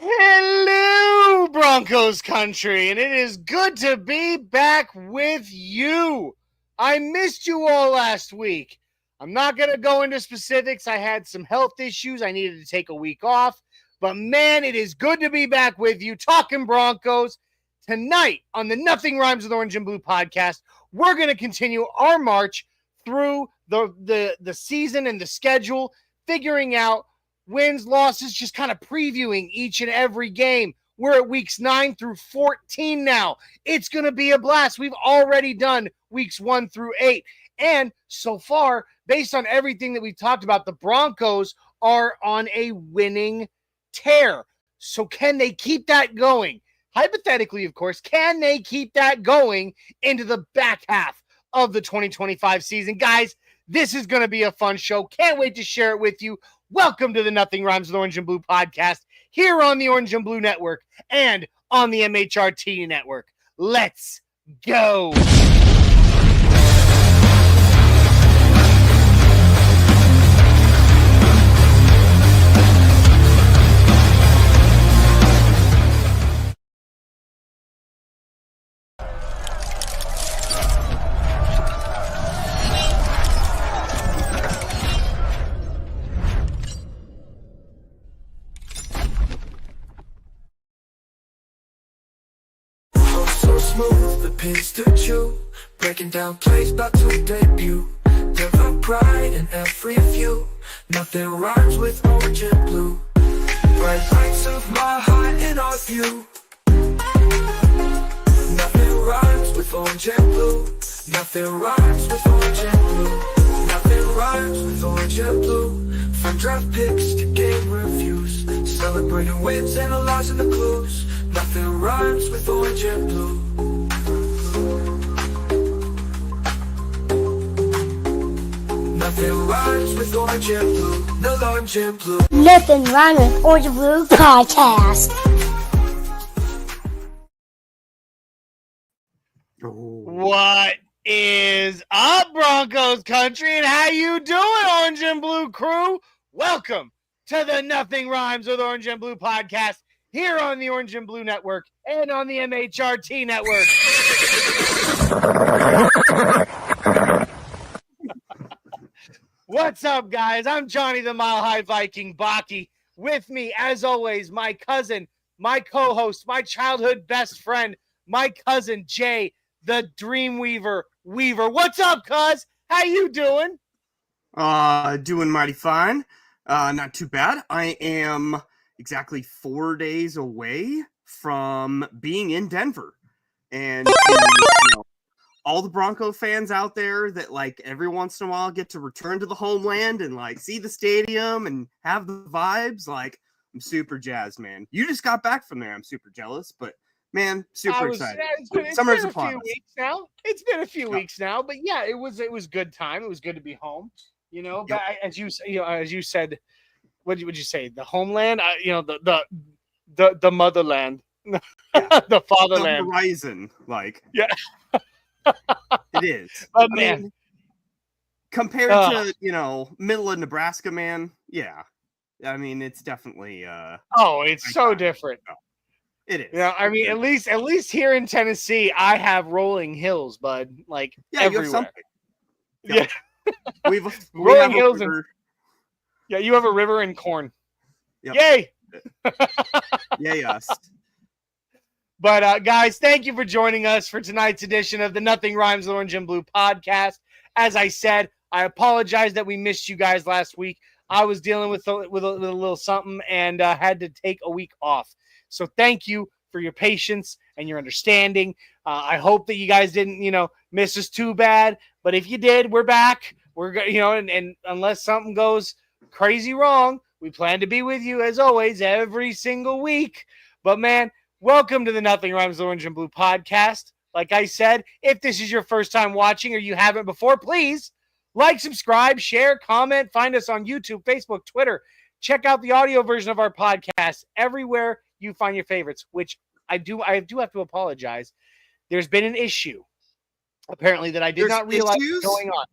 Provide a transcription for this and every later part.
Hello, Broncos Country, and it is good to be back with you. I missed you all last week. I'm not going to go into specifics. I had some health issues. I needed to take a week off. But, man, it is good to be back with you talking Broncos. Tonight on the Nothing Rhymes with Orange and Blue podcast, we're going to continue our march through the season and the schedule, figuring out wins, losses, just kind of previewing each and every game. We're at weeks 9 through 14 now. It's going to be a blast. We've already done weeks 1 through 8. And so far, based on everything that we've talked about, the Broncos are on a winning tear. So can they keep that going? Hypothetically, of course, can they keep that going into the back half of the 2025 season? Guys, this is going to be a fun show. Can't wait to share it with you. Welcome to the Nothing Rhymes with Orange and Blue podcast here on the Orange and Blue Network and on the MHRT Network. Let's go. Smooth, the pins to chew, breaking down plays about to debut. Never pride in every view. Nothing rhymes with orange and blue. Bright lights of my heart in our view. Nothing rhymes with orange and blue. Nothing rhymes with orange and blue. Nothing rhymes with orange and blue. From draft picks to game reviews, celebrating wins, analyzing the clues. Nothing rhymes with orange and blue. Nothing rhymes with orange and blue. No orange and blue. Nothing rhymes with Orange and Blue podcast. What is up, Broncos Country, and how you doing, Orange and Blue crew? Welcome to the Nothing Rhymes with Orange and Blue podcast here on the Orange and Blue Network and on the MHRT Network. What's up, guys? I'm Johnny the Mile High Viking Baki. With me, as always, my cousin, my co-host, my childhood best friend, my cousin Jay, the Dreamweaver Weaver. What's up, cuz? How you doing? Doing mighty fine. Not too bad. I am exactly 4 days away from being in Denver. And all the Bronco fans out there that like every once in a while get to return to the homeland and like see the stadium and have the vibes, like I'm super jazzed, man. You just got back from there. I'm super jealous, but man, super excited. It's been a few weeks now. It's been a few weeks now, but yeah, it was good time. It was good to be home, you know. But as you said, what would you say? The homeland, the motherland, the fatherland, the horizon, like yeah. It is. But man, compared to middle of Nebraska, man, yeah. I mean, it's definitely it's so different. It is. Yeah, I mean, at least here in Tennessee, I have rolling hills, bud. Like everywhere. You have something. Yeah, we rolling have hills and you have a river and corn. Yep. Yay! Yeah, yes. But, guys, thank you for joining us for tonight's edition of the Nothing Rhymes with Orange and Blue podcast. As I said, I apologize that we missed you guys last week. I was dealing with a little something and had to take a week off. So thank you for your patience and your understanding. I hope that you guys didn't, miss us too bad. But if you did, we're back. We're and unless something goes crazy wrong, we plan to be with you, as always, every single week. But, man, welcome to the Nothing Rhymes with Orange and Blue podcast. Like I said, if this is your first time watching or you haven't before, please like, subscribe, share, comment. Find us on YouTube, Facebook, Twitter. Check out the audio version of our podcast everywhere you find your favorites, which I do have to apologize. There's been an issue, apparently, that I did not realize was going on.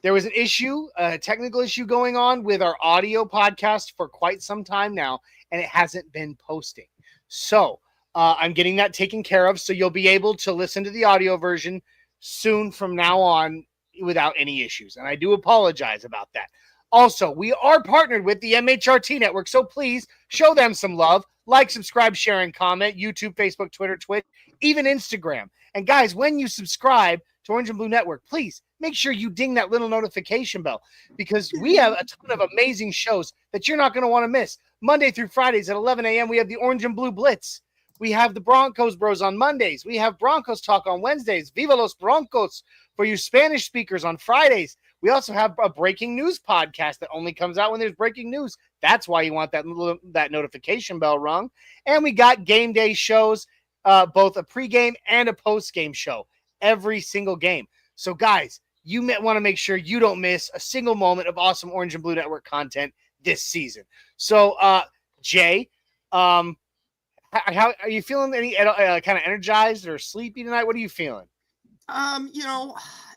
There was an issue, a technical issue going on with our audio podcast for quite some time now, and it hasn't been posting. So I'm getting that taken care of. So you'll be able to listen to the audio version soon from now on without any issues. And I do apologize about that. Also, we are partnered with the MHRT network, so please show them some love. Like, subscribe, share, and comment. YouTube, Facebook, Twitter, Twitch, even Instagram. And guys, when you subscribe to Orange and Blue Network, please make sure you ding that little notification bell, because we have a ton of amazing shows that you're not going to want to miss. Monday through Fridays at 11 a.m., we have the Orange and Blue Blitz. We have the Broncos Bros on Mondays. We have Broncos Talk on Wednesdays. Viva los Broncos for you Spanish speakers on Fridays. We also have a breaking news podcast that only comes out when there's breaking news. That's why you want that notification bell rung. And we got game day shows, both a pregame and a postgame show every single game. So guys, you want to make sure you don't miss a single moment of awesome Orange and Blue Network content this season. So Jay, how are you feeling? Any kind of energized or sleepy tonight? What are you feeling?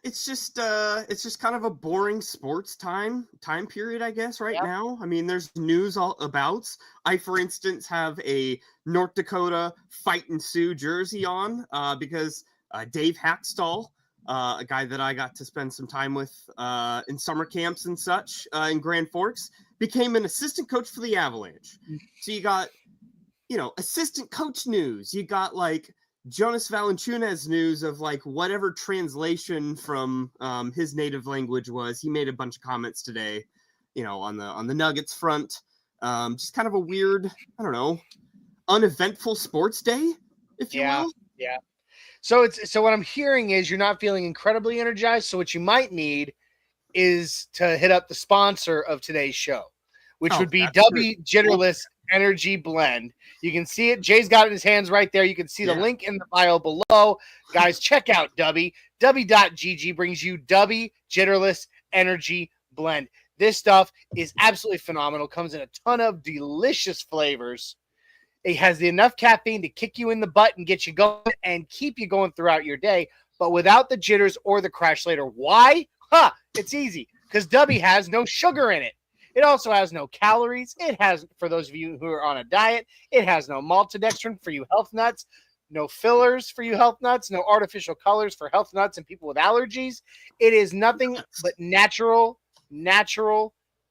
It's just kind of a boring sports time period, I guess, right now. I mean, there's news all about. I, for instance, have a North Dakota Fight and Sue jersey on because Dave Hackstall, a guy that I got to spend some time with in summer camps and such in Grand Forks, became an assistant coach for the Avalanche. So you got, assistant coach news. You got like Jonas Valanciunas news of like whatever translation from his native language was. He made a bunch of comments today, on the Nuggets front. Just kind of a weird, I don't know, uneventful sports day, if you will. Yeah. So what I'm hearing is you're not feeling incredibly energized. So what you might need is to hit up the sponsor of today's show, which would be W Jitterless Energy Blend. You can see it. Jay's got it in his hands right there. You can see the link in the bio below. Guys, check out W. W.GG brings you W Jitterless Energy Blend. This stuff is absolutely phenomenal. Comes in a ton of delicious flavors. It has enough caffeine to kick you in the butt and get you going and keep you going throughout your day, but without the jitters or the crash later. Why? It's easy, because W has no sugar in it. It also has no calories. It has, for those of you who are on a diet, it has no maltodextrin for you health nuts, no fillers for you health nuts, no artificial colors for health nuts and people with allergies. It is nothing but natural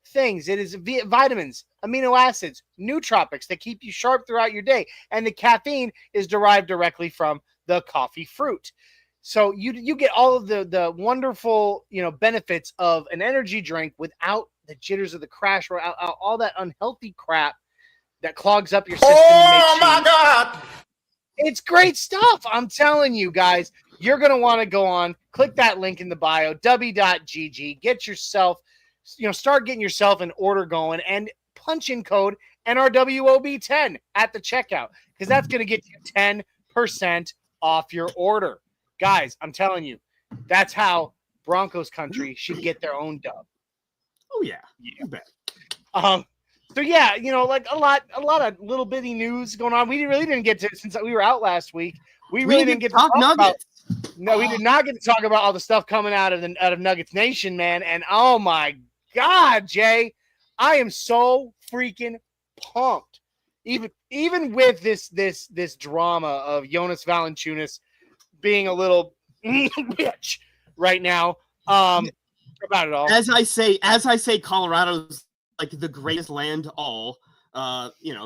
things. It is vitamins, amino acids, nootropics that keep you sharp throughout your day. And the caffeine is derived directly from the coffee fruit. So you get all of the wonderful, benefits of an energy drink without the jitters of the crash, or all that unhealthy crap that clogs up your system. Oh my God. It's great stuff. I'm telling you guys, you're going to want to go on, click that link in the bio, w.gg, get yourself, start getting yourself an order going and punch in code NRWOB10 at the checkout, because that's going to get you 10% off your order. Guys, I'm telling you, that's how Broncos Country should get their own dub. Oh yeah, you bet. So yeah, like a lot of little bitty news going on. We really didn't get to, since we were out last week. We really didn't get to talk Nuggets. No, we did not get to talk about all the stuff coming out of Nuggets Nation, man. And oh my God, Jay, I am so freaking pumped. Even with this drama of Jonas Valanciunas being a little bitch right now. About it all. As I say, Colorado's like the greatest land all.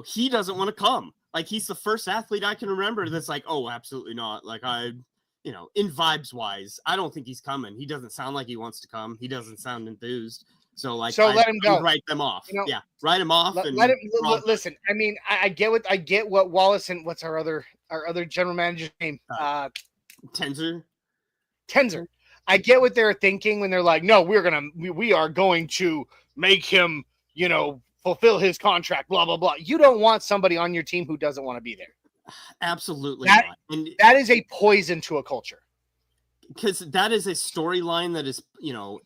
He doesn't want to come. Like, he's the first athlete I can remember that's like, oh, absolutely not. Like, in vibes wise, I don't think he's coming. He doesn't sound like he wants to come. He doesn't sound enthused. So let him go. Write them off. Write him off. Let him listen. I mean, I get what Wallace and what's our other general manager's name? Tenzer. I get what they're thinking when they're like, no, we are going to make him, fulfill his contract, blah, blah, blah. You don't want somebody on your team who doesn't want to be there. Absolutely not. And that is a poison to a culture. Because that is a storyline that is,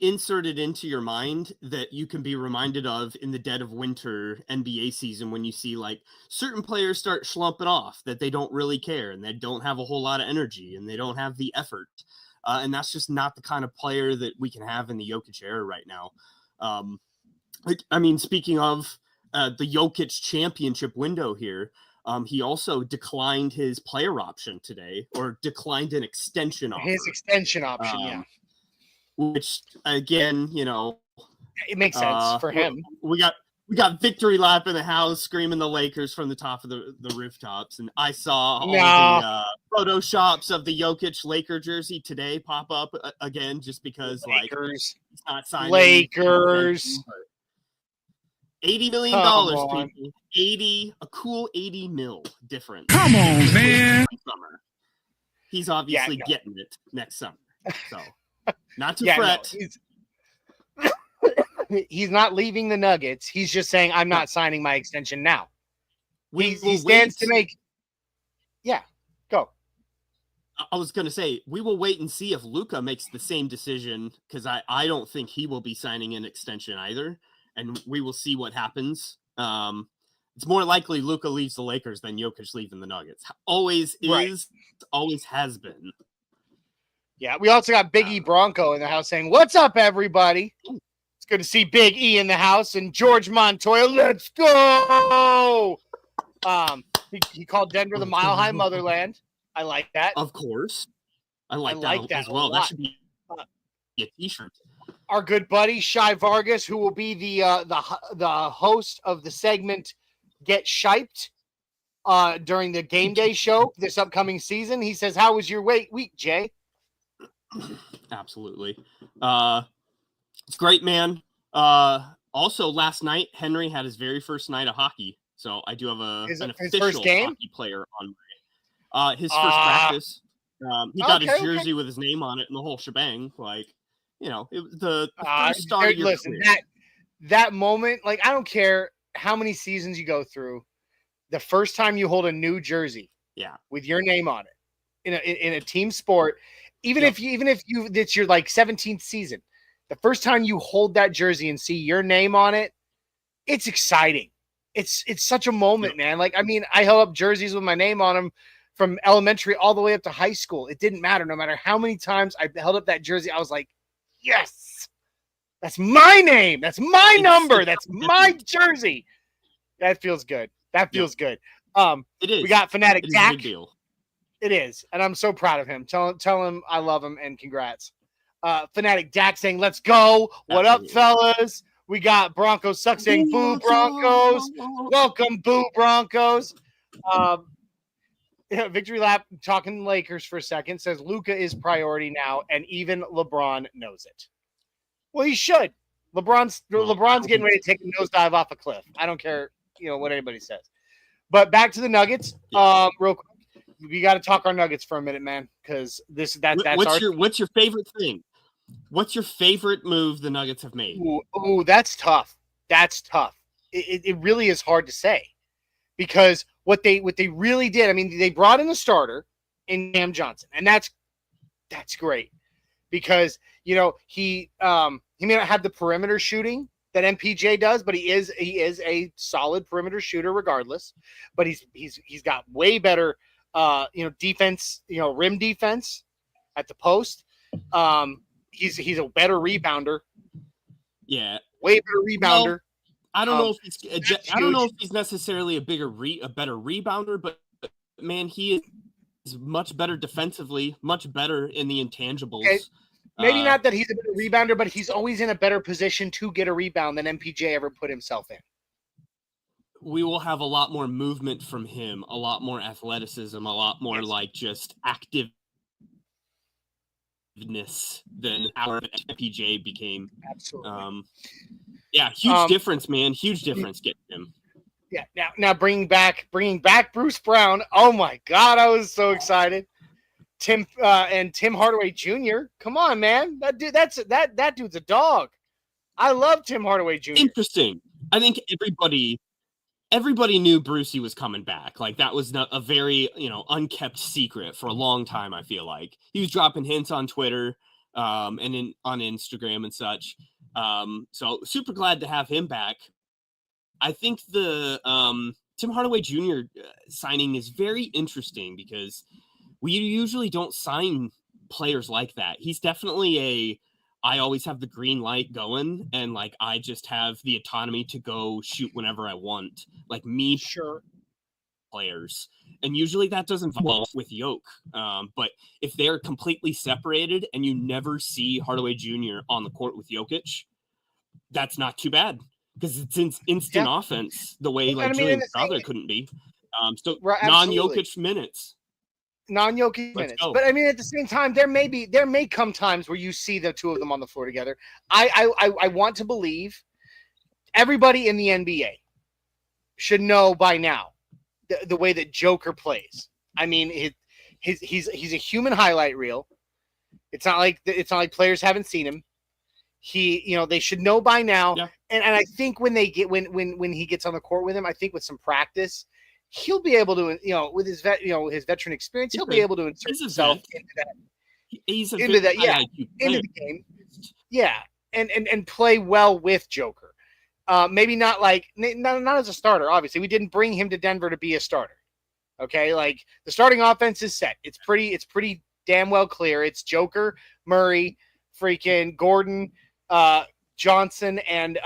inserted into your mind that you can be reminded of in the dead of winter NBA season, when you see like certain players start slumping off, that they don't really care and they don't have a whole lot of energy and they don't have the effort. And that's just not the kind of player that we can have in the Jokic era right now. Speaking of the Jokic championship window here, he also declined his player option today, or declined an extension offer. His extension option, which again, it makes sense for him. We got victory lap in the house, screaming the Lakers from the top of the rooftops, and I saw all the photoshops of the Jokic Laker jersey today pop up again, just because Lakers. he's not signing. Lakers. $80 million, people. A cool 80 mil difference. Come on, man. Summer. He's obviously getting it next summer. So not to fret. He's not leaving the Nuggets. He's just saying, I'm not signing my extension now. He stands to make. Yeah, go. I was going to say, we will wait and see if Luka makes the same decision, because I don't think he will be signing an extension either. And we will see what happens. It's more likely Luka leaves the Lakers than Jokic leaving the Nuggets. Always is, always has been. Yeah, we also got Big E Bronco in the house saying, "What's up, everybody?" It's good to see Big E in the house, and George Montoya. Let's go. He called Denver the Mile High Motherland. I like that. Of course, I like that as well. That should be a T-shirt. Our good buddy Shy Vargas, who will be the host of the segment "Get Shiped" during the game day show this upcoming season. He says, "How was your week, Jay?" Absolutely, it's great, man. Also, last night Henry had his very first night of hockey, so I do have an official first game? hockey player on my his first practice. He got his jersey with his name on it and the whole shebang. It was the first start of your career. That moment, I don't care how many seasons you go through, the first time you hold a new jersey, with your name on it in a team sport, even if it's your 17th season, the first time you hold that jersey and see your name on it, it's exciting. It's such a moment, man. I held up jerseys with my name on them from elementary all the way up to high school. It didn't matter. No matter how many times I held up that jersey, I was like, yes, that's my name. That's my number. That's my jersey. That feels good. Good. It is. We got Fanatic Dak. Big deal. It is. And I'm so proud of him. Tell him I love him and congrats. Fanatic Dak saying, let's go. What up, fellas? We got Broncos Suck saying, boo Broncos. Welcome, boo Broncos. Victory Lap talking Lakers for a second says Luka is priority now, and even LeBron knows it. Well, he should. LeBron's getting ready to take a nosedive off a cliff. I don't care, what anybody says. But back to the Nuggets, real quick. We got to talk our Nuggets for a minute, man, because that's what's your favorite thing? What's your favorite move the Nuggets have made? Ooh, that's tough. It really is hard to say, because what they really did, they brought in a starter in Cam Johnson, and that's great, because he may not have the perimeter shooting that MPJ does, but he is a solid perimeter shooter regardless. But he's got way better defense, rim defense at the post. He's a better rebounder. Yeah, way better rebounder. Well, I don't know if he's necessarily a better rebounder, but man, he is much better defensively, much better in the intangibles. Okay. Maybe not that he's a better rebounder, but he's always in a better position to get a rebound than MPJ ever put himself in. We will have a lot more movement from him, a lot more athleticism, a lot more just activeness than our MPJ became. Absolutely. Huge difference, man. Huge difference getting him. Yeah. Now bringing back Bruce Brown. Oh my God, I was so excited. Tim Hardaway Jr. Come on, man. That dude's a dog. I love Tim Hardaway Jr. Interesting. I think everybody knew Brucey was coming back. That was a very, unkept secret for a long time. I feel like he was dropping hints on Twitter, and on Instagram and such. So super glad to have him back. I think the Tim Hardaway Jr. signing is very interesting, because we usually don't sign players like that. He's definitely I always have the green light going, and like I just have the autonomy to go shoot whenever I want. Like me, Sure. Players, and usually that doesn't involve with Yoke. But if they're completely separated and you never see Hardaway Jr. on the court with Jokic, that's not too bad because it's instant offense the way like Julian Crowder couldn't be. So non-Jokic minutes. Non-Jokic minutes. But I mean, at the same time, there may come times where you see the two of them on the floor together. I want to believe everybody in the NBA should know by now the way that Joker plays. I mean, he's a human highlight reel. It's not like players haven't seen him. They should know by now. Yeah. And I think when he gets on the court with him, I think with some practice, he'll be able to, with his veteran experience, he'll be able to insert himself into the game. Yeah. And play well with Joker. Maybe not as a starter. Obviously, we didn't bring him to Denver to be a starter. Okay, like the starting offense is set. It's pretty damn well clear. It's Joker, Murray, freaking Gordon, Johnson, and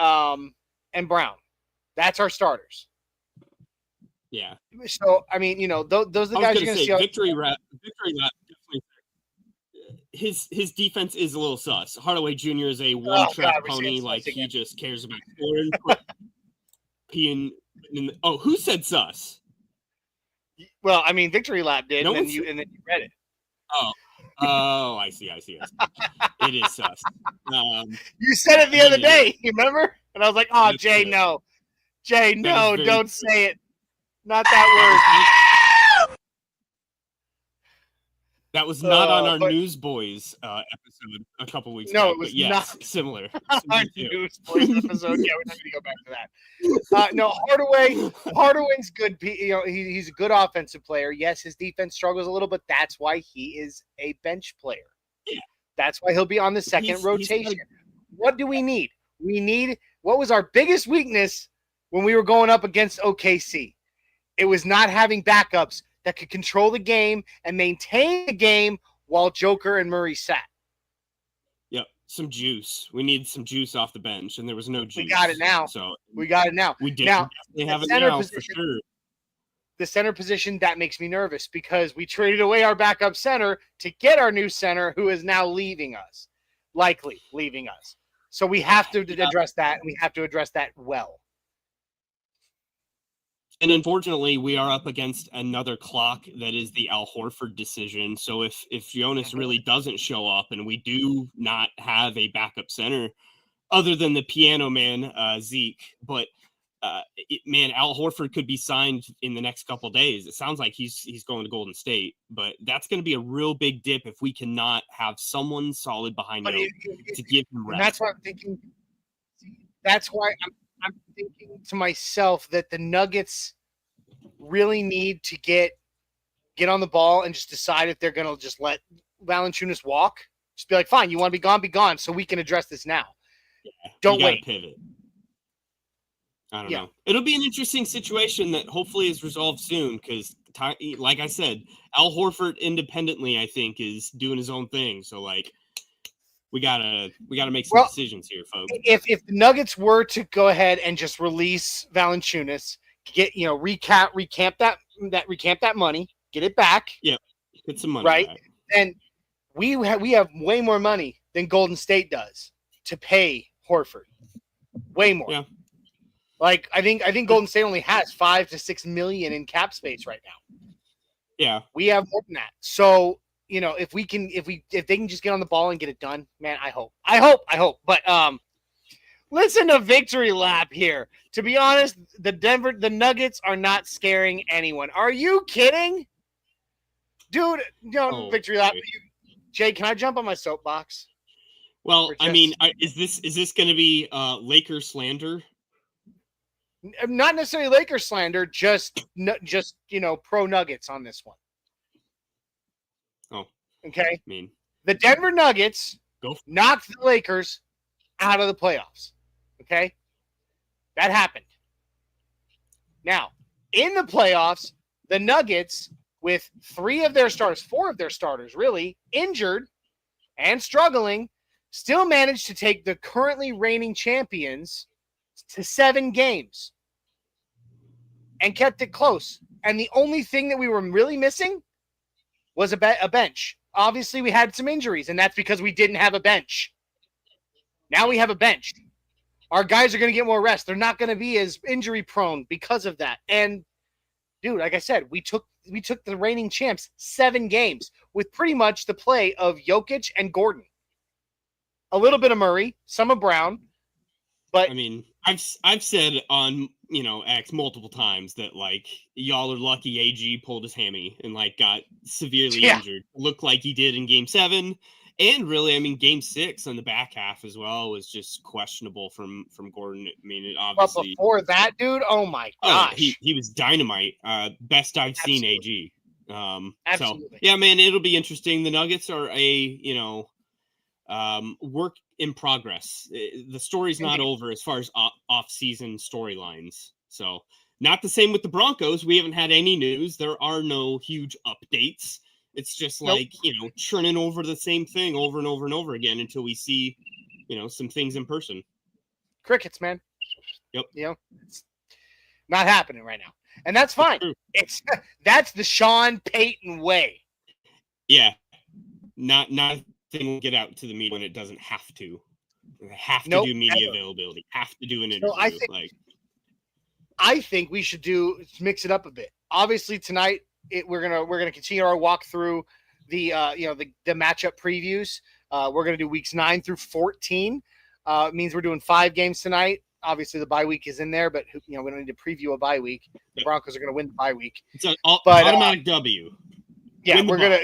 Brown. That's our starters. Yeah. So I mean, those are the guys you're going to see. Victory lap. Definitely. His defense is a little sus. Hardaway Jr. is a one-track pony. Like he just cares about scoring. Who said sus? Well, I mean, Victory Lap did, and then you read it. Oh, I see. It is sus. You said it the other day. You remember? And I was like, "Oh, Jay, no, don't say it. Not that word." That was not on our Newsboys episode a couple weeks ago. No, it was not. Similar. Our Newsboys episode. Yeah, we're not going to go back to that. No, Hardaway's good. He's a good offensive player. Yes, his defense struggles a little, but that's why he is a bench player. Yeah. That's why he'll be on the second rotation. What do we need? What was our biggest weakness when we were going up against OKC? It was not having backups that could control the game and maintain the game while Joker and Murray sat. Yep, some juice. We need some juice off the bench, and there was no juice. We got it now. We got it now. We did. Now, we have it now for sure. The center position, that makes me nervous because we traded away our backup center to get our new center who is now likely leaving us. So we have to address that, and we have to address that well. And unfortunately, we are up against another clock that is the Al Horford decision. So if Jonas really doesn't show up and we do not have a backup center other than the piano man, Zeke, but Al Horford could be signed in the next couple of days. It sounds like he's going to Golden State, but that's going to be a real big dip if we cannot have someone solid behind him to give him rest. That's what I'm thinking. That's why I'm thinking to myself that the Nuggets really need to get on the ball and just decide if they're going to just let Valanciunas walk. Just be like, fine, you want to be gone, so we can address this now. Yeah, don't wait. Pivot. I don't know. It'll be an interesting situation that hopefully is resolved soon because, like I said, Al Horford independently, I think, is doing his own thing. So, like, we gotta make some decisions here, folks. If the Nuggets were to go ahead and just release Valanciunas, recamp that money, get it back. Yeah, get some money right, back. And we have way more money than Golden State does to pay Horford. Way more. Yeah. Like I think Golden State only has $5 to $6 million in cap space right now. Yeah, we have more than that. So if they can just get on the ball and get it done, man, I hope. But listen to Victory Lap here. To be honest, the Nuggets are not scaring anyone. Are you kidding, dude? Victory Lap. Jay, can I jump on my soapbox? Well, I mean, is this going to be Laker slander? Not necessarily Laker slander, just pro Nuggets on this one. Oh, okay. I mean, the Denver Nuggets knocked the Lakers out of the playoffs. Okay, that happened. Now, in the playoffs, the Nuggets, with 4 of their starters, really injured, and struggling, still managed to take the currently reigning champions to 7 games and kept it close. And the only thing that we were really missing was a bench. Obviously, we had some injuries, and that's because we didn't have a bench. Now we have a bench. Our guys are going to get more rest. They're not going to be as injury prone because of that. And dude, like I said, we took the reigning champs 7 games with pretty much the play of Jokic and Gordon. A little bit of Murray, some of Brown, but I mean, I've said on X multiple times that like y'all are lucky AG pulled his hammy and like got severely injured. Looked like he did in Game 7. And really, I mean, Game 6 on the back half as well was just questionable from Gordon. I mean, it obviously. But before that, dude, oh my gosh, he was dynamite. Best I've seen AG. Absolutely. So yeah, man, it'll be interesting. The Nuggets are a work in progress. The story's not over as far as off-season storylines. So not the same with the Broncos. We haven't had any news. There are no huge updates. It's just like, churning over the same thing over and over and over again until we see, some things in person. Crickets, man. Yep. It's not happening right now. And that's fine. That's the Sean Payton way. Yeah. Nothing will get out to the media when it doesn't have to. They have to do media availability. Have to do an interview. So I think we should mix it up a bit. Obviously tonight, we're gonna continue our walk through the matchup previews. We're gonna do weeks 9 through 14. It means we're doing 5 games tonight. Obviously, the bye week is in there, but we don't need to preview a bye week. The Broncos are gonna win the bye week. It's an automatic W. Yeah, we're gonna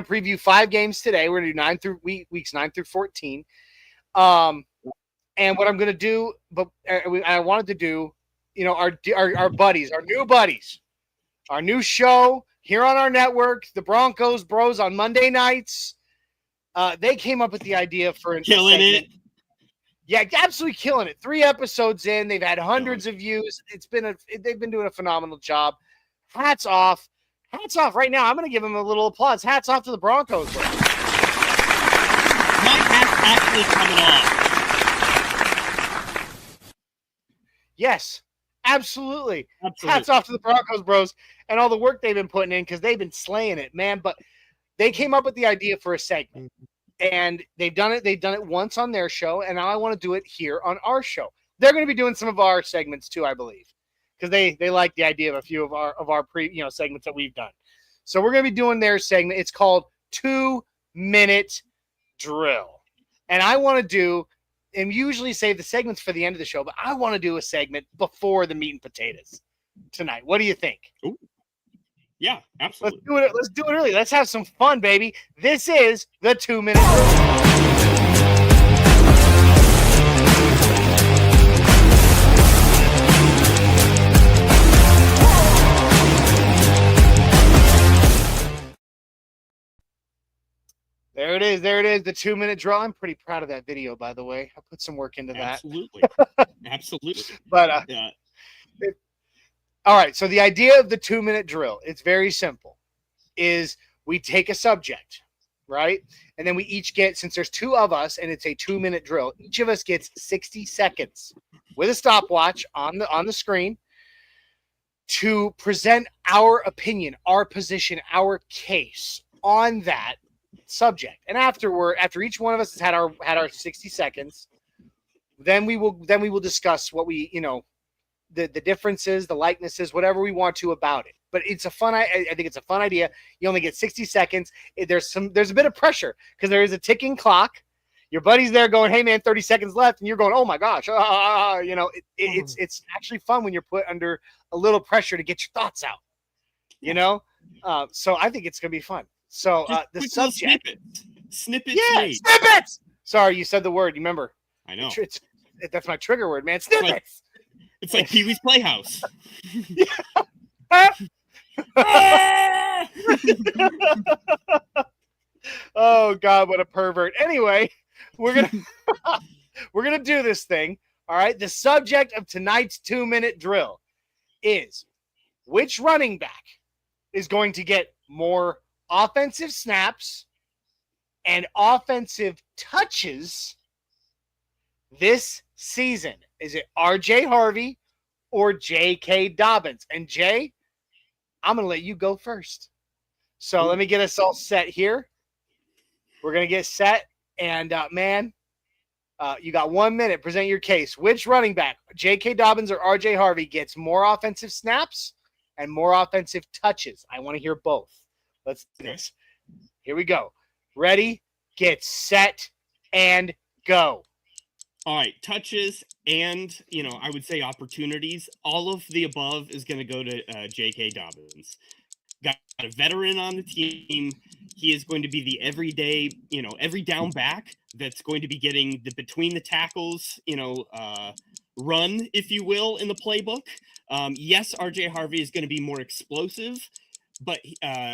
preview 5 games today. We're gonna do weeks 9 through 14. And what I'm gonna do, but I wanted to do, our buddies, our new buddies. Our new show here on our network, the Broncos Bros on Monday nights. They came up with the idea for killing it. Yeah, absolutely killing it. 3 episodes in, they've had hundreds of views. They've been doing a phenomenal job. Hats off right now. I'm going to give them a little applause. Hats off to the Broncos. My hat's actually coming off. Yes. Absolutely. Hats off to the Broncos Bros and all the work they've been putting in because they've been slaying it, man. But they came up with the idea for a segment, and they've done it. They've done it once on their show, and now I want to do it here on our show. They're going to be doing some of our segments too, I believe, because they like the idea of a few of our segments that we've done. So we're going to be doing their segment. It's called 2-Minute Drill, and I want to do. And usually save the segments for the end of the show, but I want to do a segment before the meat and potatoes tonight. What do you think? Ooh. Yeah, absolutely. Let's do it early. Let's have some fun, baby. This is the 2-minute drill. There it is, the 2-minute drill. I'm pretty proud of that video, by the way. I put some work into that. Absolutely. But yeah. All right, so the idea of the 2-minute drill, it's very simple, is we take a subject, right? And then we each get, since there's 2 of us and it's a 2-minute drill, each of us gets 60 seconds with a stopwatch on the screen to present our opinion, our position, our case on that subject. And after each one of us has had our 60 seconds, then we will discuss what we, the differences, the likenesses, whatever we want to about it. But it's a fun. I think it's a fun idea. You only get 60 seconds. There's a bit of pressure because there is a ticking clock. Your buddy's there going, "Hey man, 30 seconds left," and you're going, "Oh my gosh!" It's actually fun when you're put under a little pressure to get your thoughts out. So I think it's gonna be fun. So the subject snippets. Yeah, snippets. Sorry, you said the word. You remember? I know. That's my trigger word, man. Snippets. It's like Pee-wee's Playhouse. Oh God, what a pervert. Anyway, we're gonna do this thing. All right. The subject of tonight's 2-minute drill is which running back is going to get more offensive snaps and offensive touches this season? Is it R.J. Harvey or J.K. Dobbins? And Jay, I'm going to let you go first. So let me get us all set here. We're going to get set. And, you got 1 minute. Present your case. Which running back, J.K. Dobbins or R.J. Harvey, gets more offensive snaps and more offensive touches? I want to hear both. Let's do this. Here we go. Ready, get set, and go. All right, touches and, I would say opportunities. All of the above is going to go to J.K. Dobbins. Got a veteran on the team. He is going to be the everyday, every down back that's going to be getting the between the tackles, run, if you will, in the playbook. Yes, R.J. Harvey is going to be more explosive, but,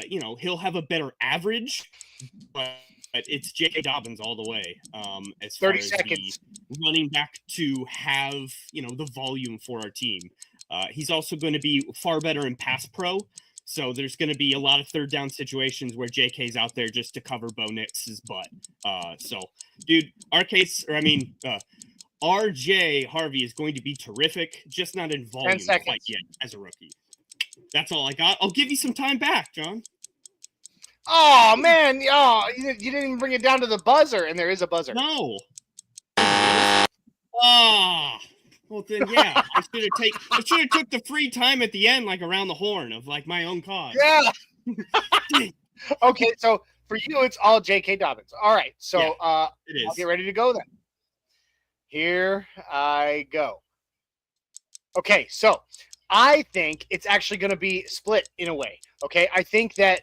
he'll have a better average. But it's J.K. Dobbins all the way, as far 30 as seconds. the running back to have, the volume for our team. He's also going to be far better in pass pro. So there's going to be a lot of third down situations where JK's out there just to cover Bo Nix's butt. Dude, RJ Harvey is going to be terrific, just not in volume quite yet as a rookie. That's all I got. I'll give you some time back, John. Oh, man. Oh, you didn't even bring it down to the buzzer, and there is a buzzer. No. Well, then, yeah, I should have took the free time at the end, like around the horn of like my own cause. Yeah. Okay, so for you, it's all J.K. Dobbins. All right, so it is. I'll get ready to go then. Here I go. Okay, so I think it's actually going to be split in a way. Okay, I think that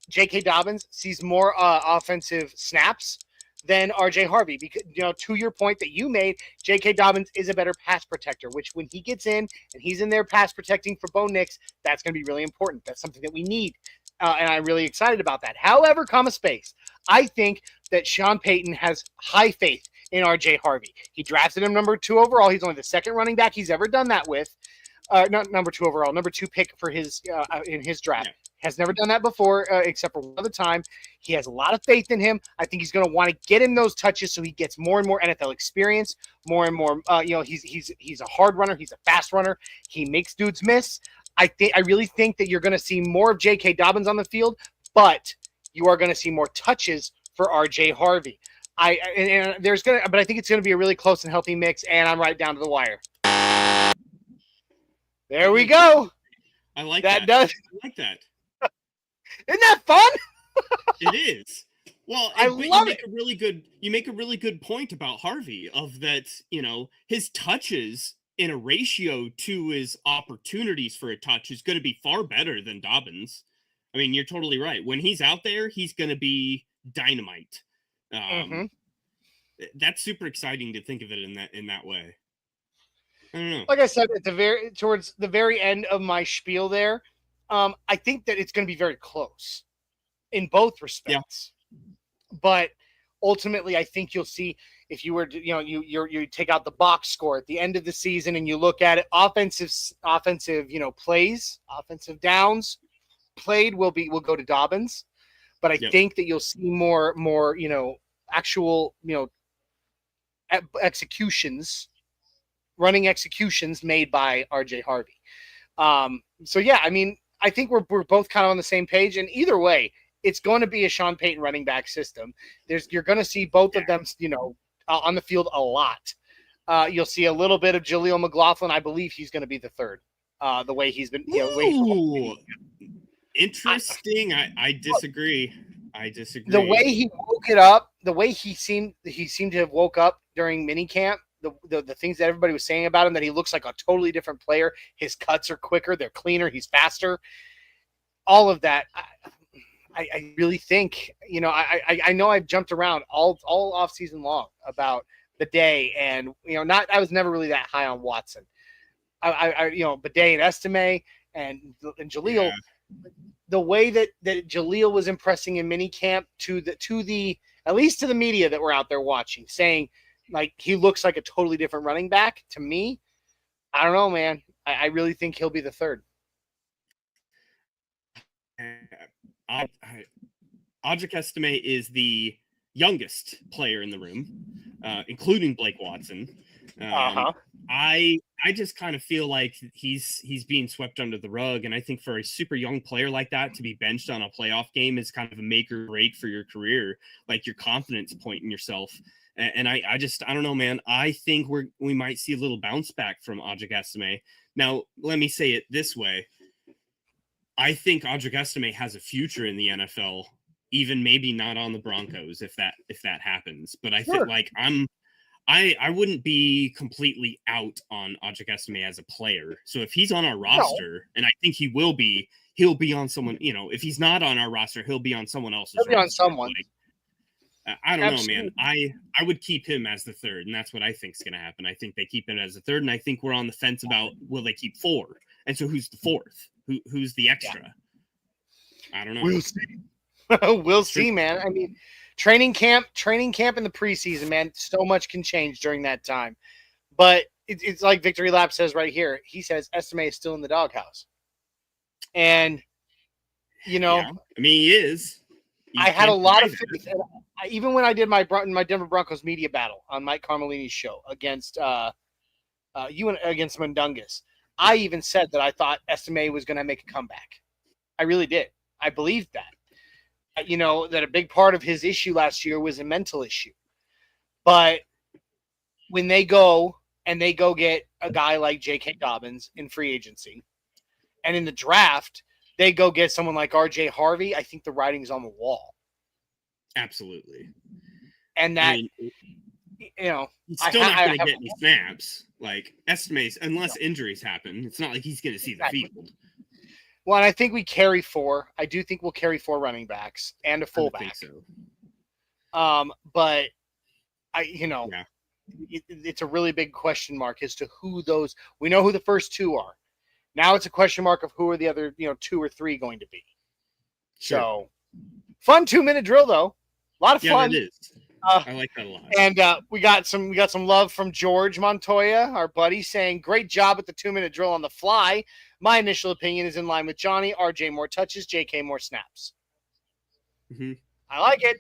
J.K. Dobbins sees more offensive snaps than R.J. Harvey, because, to your point that you made, J.K. Dobbins is a better pass protector, which when he gets in and he's in there pass protecting for Bo Nix, that's going to be really important. That's something that we need, and I'm really excited about that. However, I think that Sean Payton has high faith in R.J. Harvey. He drafted him number 2 overall. He's only the second running back he's ever done that with. Not number 2 overall, number 2 pick for his in his draft. Yeah. Has never done that before, except for one other time. He has a lot of faith in him. I think he's going to want to get him those touches so he gets more and more NFL experience, more and more. He's a hard runner. He's a fast runner. He makes dudes miss. I really think that you're going to see more of J.K. Dobbins on the field, but you are going to see more touches for R.J. Harvey. But I think it's going to be a really close and healthy mix, and I'm right down to the wire. There we go. I like that. I like that. Isn't that fun? It is. Well, you make a really good point about Harvey, of that, his touches in a ratio to his opportunities for a touch is going to be far better than Dobbins. I mean, you're totally right. When he's out there, he's going to be dynamite. That's super exciting to think of it in that way. I don't know. Like I said, towards the very end of my spiel there, I think that it's going to be very close in both respects. Yeah. But ultimately, I think you'll see, if you were to, you take out the box score at the end of the season and you look at it, offensive, plays, offensive downs played will go to Dobbins. But I think that you'll see more, actual, running executions made by R.J. Harvey. I think we're both kind of on the same page, and either way, it's going to be a Sean Payton running back system. You're going to see both of them, on the field a lot. You'll see a little bit of Jaleel McLaughlin. I believe he's going to be the third. The way he's been, interesting. I disagree. The way he woke it up, the way he seemed to have woke up during minicamp. The things that everybody was saying about him, that he looks like a totally different player. His cuts are quicker. They're cleaner. He's faster. All of that. I really think, I know I've jumped around all off season long about Bidet, and, I was never really that high on Watson. Bidet and Estime and Jaleel, the way that Jaleel was impressing in minicamp to the, at least to the media that were out there watching, saying, like, he looks like a totally different running back to me. I don't know, man. I really think he'll be the third. Audric Estime is the youngest player in the room, including Blake Watson. Uh-huh. I just kind of feel like he's being swept under the rug, and I think for a super young player like that to be benched on a playoff game is kind of a make or break for your career, like your confidence point in yourself. And I don't know, man. I think we might see a little bounce back from Audric Estime. Now, let me say it this way: I think Audric Estime has a future in the NFL, even maybe not on the Broncos if that happens. But I think like I wouldn't be completely out on Audric Estime as a player. So if he's on our roster, and I think he will be, he'll be on someone, if he's not on our roster, he'll be on someone else's roster. He'll be on someone. I don't know, man. I would keep him as the third, and that's what I think is going to happen. I think they keep him as the third, and I think we're on the fence about will they keep 4? And so who's the fourth? Who's the extra? Yeah. I don't know. We'll see. We'll see, man. I mean, training camp in the preseason, man, so much can change during that time. But it's like Victory Lap says right here. He says Estime is still in the doghouse. And, yeah. I mean, he is. I had a lot of faith. And even when I did my Denver Broncos media battle on Mike Carmelini's show against against Mundungus, I even said that I thought Estime was going to make a comeback. I really did. I believed that. That a big part of his issue last year was a mental issue. But when they go get a guy like J.K. Dobbins in free agency, and in the draft, they go get someone like R.J. Harvey, I think the writing's on the wall. Absolutely. And that, he's still not going to get any snaps. Like, estimates, unless injuries happen, it's not like he's going to see the field. Well, and I think we carry 4. I do think we'll carry 4 running backs and a fullback. I think so. But it's a really big question mark as to who those. We know who the first 2 are. Now it's a question mark of who are the other, 2 or 3 going to be. Sure. So, fun 2-minute drill though. A lot of fun. Yeah, it is. I like that a lot. And we got some love from George Montoya, our buddy, saying, "Great job with the 2-minute drill on the fly. My initial opinion is in line with Johnny. RJ more touches, JK more snaps." Mm-hmm. I like it.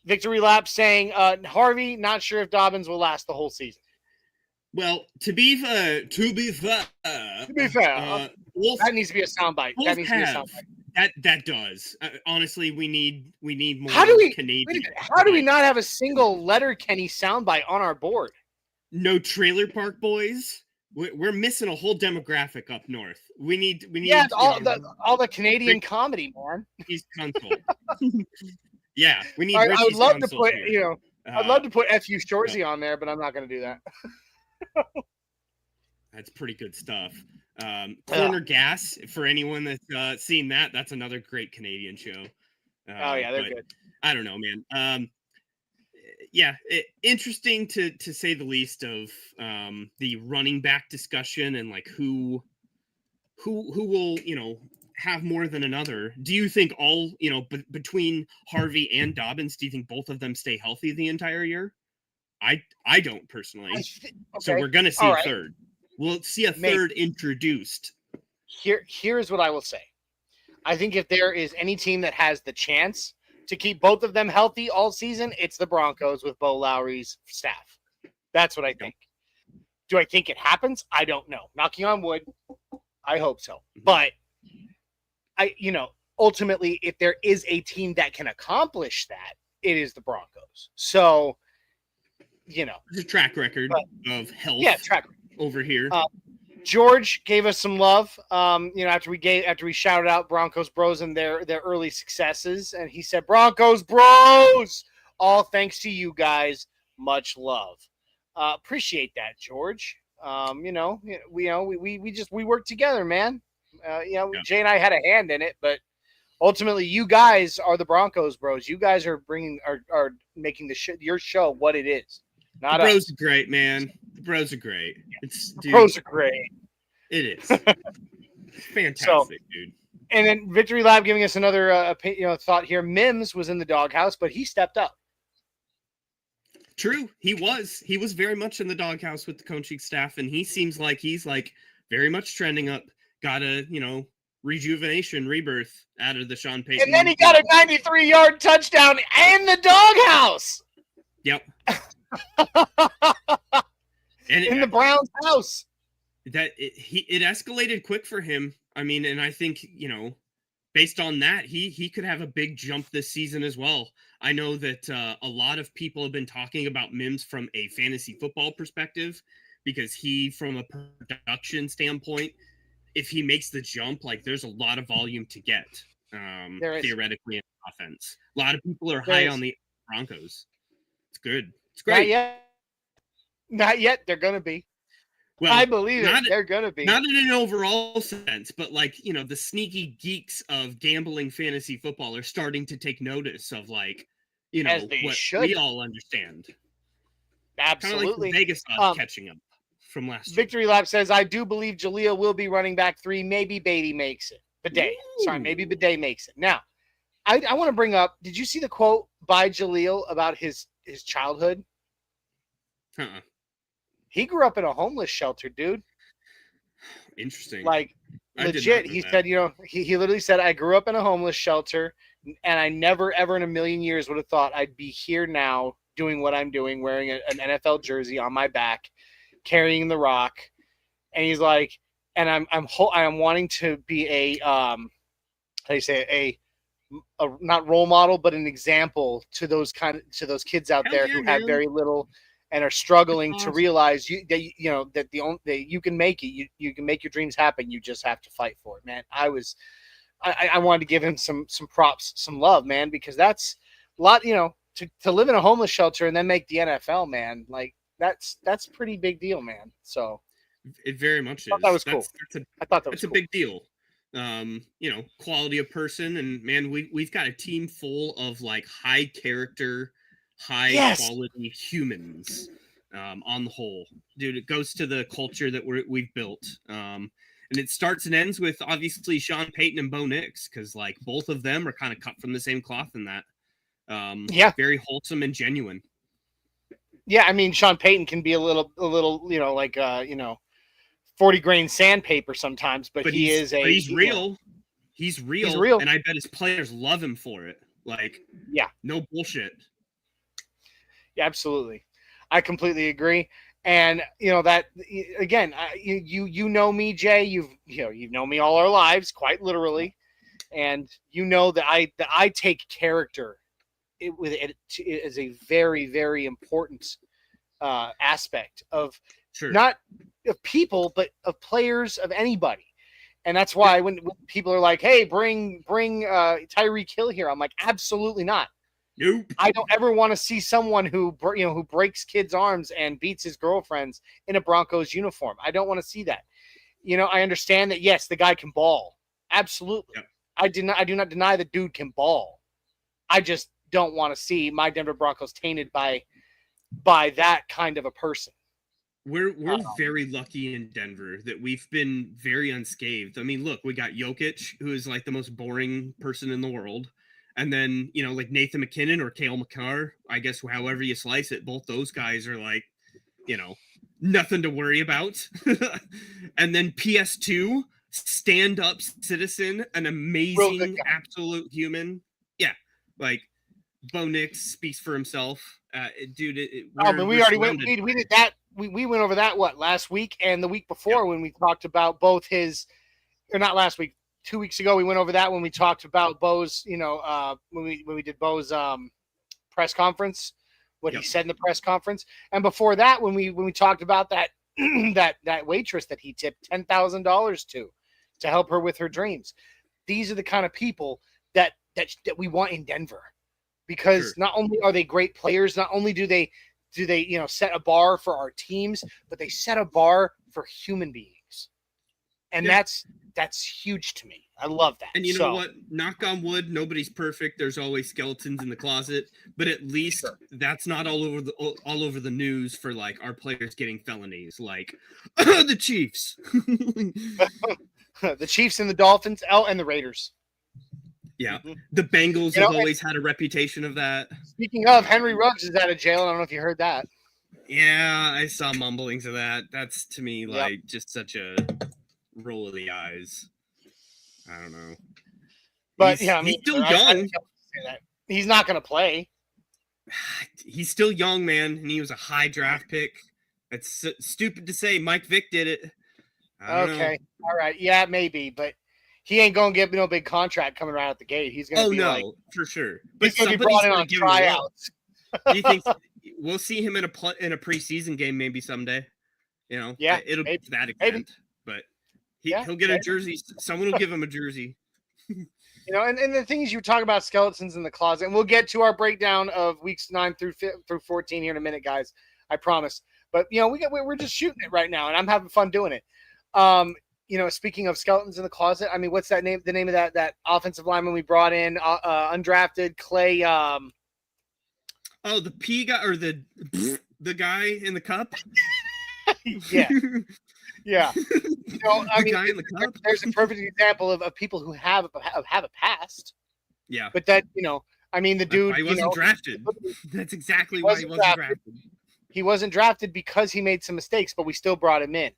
Victory Lap saying, "Harvey, not sure if Dobbins will last the whole season." Well, to be fair, that needs to be a soundbite. That needs to be a soundbite. That does. Honestly, we need more Canadian. How do we not have a single letter Kenny soundbite on our board? No Trailer Park Boys. We're missing a whole demographic up north. We need. Yeah, all the Canadian comedy, man. He's console. Yeah, we need. I would love to put here. I'd love to put F.U. Shorzy on there, but I'm not going to do that. That's pretty good stuff. Corner Gas, for anyone that's seen that's another great Canadian show. They're good. I don't know, man. Interesting to say the least of the running back discussion and like who will have more than another. Do you think all between Harvey and Dobbins, do you think both of them stay healthy the entire year? I don't personally. So we're gonna see a third. We'll see a third introduced. Here's what I will say. I think if there is any team that has the chance to keep both of them healthy all season, it's the Broncos with Bo Lowry's staff. That's what I think. Do I think it happens? I don't know. Knocking on wood, I hope so. But ultimately, if there is a team that can accomplish that, it is the Broncos. So, there's a track record of health. Yeah, track record over here. George gave us some love. After we shouted out Broncos Bros and their early successes, and he said, "Broncos Bros, all thanks to you guys. Much love." Appreciate that, George. We work together, man. Jay and I had a hand in it, but ultimately, you guys are the Broncos Bros. You guys are making your show what it is. Not the Bros us. Are great, man. The Bros are great. The Bros are great. It is fantastic, dude. And then Victory Lab giving us another thought here. Mims was in the doghouse, but he stepped up. True, he was very much in the doghouse with the coaching staff, and he seems like he's very much trending up. Got a rejuvenation, rebirth out of the Sean Payton. And then he got a 93-yard touchdown in the doghouse. Yep. And in the Browns' house. It escalated quick for him. I mean, and I think, based on that, he could have a big jump this season as well. I know that a lot of people have been talking about Mims from a fantasy football perspective, because from a production standpoint, if he makes the jump, like, there's a lot of volume to get, theoretically in offense. A lot of people are high on the Broncos. It's good. It's great. Not yet. They're going to be. Well, I believe it. They're going to be. Not in an overall sense, but like, the sneaky geeks of gambling fantasy football are starting to take notice of, like, what we all understand. Absolutely. Kind of like the Vegas odds catching up from last year. Victory Lap says, I do believe Jaleel will be running back 3. Maybe Beatty makes it. Bidet. Sorry, maybe Bidet makes it. Now, I want to bring up, did you see the quote by Jaleel about his childhood? Uh-uh. He grew up in a homeless shelter, dude. Interesting. Like, legit. He said, he literally said, I grew up in a homeless shelter, and I never, ever in a million years would have thought I'd be here now doing what I'm doing, wearing an NFL jersey on my back, carrying the rock. And he's like, and I'm wanting to be a not role model, but an example to those kids out there who have very little and are struggling to realize that you can make it. You can make your dreams happen. You just have to fight for it, man. I wanted to give him some props, some love, man, because that's a lot, to live in a homeless shelter and then make the NFL, man. Like, that's a pretty big deal, man. So it very much is. That was cool. I thought that was a big deal. Quality of person, and man, we've got a team full of, like, high character, high quality humans. On the whole, dude, it goes to the culture that we've built. And it starts and ends with, obviously, Sean Payton and Bo Nix, because, like, both of them are kind of cut from the same cloth in that. Very wholesome and genuine. Yeah, I mean, Sean Payton can be a little, 40 grain sandpaper sometimes, but he's real. He's real. And I bet his players love him for it. Like, no bullshit. Yeah, absolutely. I completely agree. And that, again, you know me, Jay. You've known me all our lives, quite literally, and that I take character as a very, very important aspect of not of people, but of players, of anybody. And that's why when people are like, "Hey, bring Tyreek Hill here," I'm like, absolutely not. Nope. I don't ever want to see someone who breaks kids' arms and beats his girlfriends in a Broncos uniform. I don't want to see that. I understand that, yes, the guy can ball. Absolutely. Yep. I do not deny the dude can ball. I just don't want to see my Denver Broncos tainted by that kind of a person. We're very lucky in Denver that we've been very unscathed. I mean, look, we got Jokic, who is like the most boring person in the world. And then, like Nathan McKinnon or Cale Makar, I guess, however you slice it, both those guys are like, nothing to worry about. And then PS2, stand-up citizen, an amazing, absolute human. Yeah, like, Bo Nix speaks for himself. Dude, we already went. We did that. We went over that, last week and the week before when we talked about both or not last week, 2 weeks ago, we went over that when we talked about Bo's, when we did Bo's press conference, what he said in the press conference. And before that, when we talked about that that waitress that he tipped $10,000 to help her with her dreams. These are the kind of people that we want in Denver, because not only are they great players, not only do they set a bar for our teams, but they set a bar for human beings. And that's huge to me. I love that. And you know what? Knock on wood, nobody's perfect. There's always skeletons in the closet, but at least that's not all over the news for, like, our players getting felonies, like the Chiefs. The Chiefs and the Dolphins, and the Raiders. Yeah. The Bengals have always had a reputation of that. Speaking of, Henry Ruggs is out of jail. I don't know if you heard that. Yeah, I saw mumblings of that. That's, to me, like, just such a roll of the eyes. I don't know. But yeah, I mean, he's still I young. say that. He's not going to play. He's still young, man, and he was a high draft pick. It's stupid to say. Mike Vick did it. I don't know. All right, yeah, maybe, but he ain't going to get no big contract coming right out the gate. He's going to be for sure. But he's going to be brought in on tryouts. Do you think we'll see him in a preseason game maybe someday? You know, yeah, it'll be to that extent, but he'll get a jersey. Someone will give him a jersey. You know, and the thing is, you talk about skeletons in the closet, and we'll get to our breakdown of weeks 9 through 14 here in a minute, guys. I promise. But you know, we're just shooting it right now, and I'm having fun doing it. You know, speaking of skeletons in the closet, I mean, what's that name? The name of that offensive lineman we brought in, undrafted Clay. Oh, the P guy or the guy in the cup. Yeah. Yeah. You know, I mean, guy in the cup. There's a perfect example of people who have a past. Yeah. But that, you know, I mean, the dude. He wasn't drafted. That's exactly why he wasn't drafted. He wasn't drafted because he made some mistakes, but we still brought him in.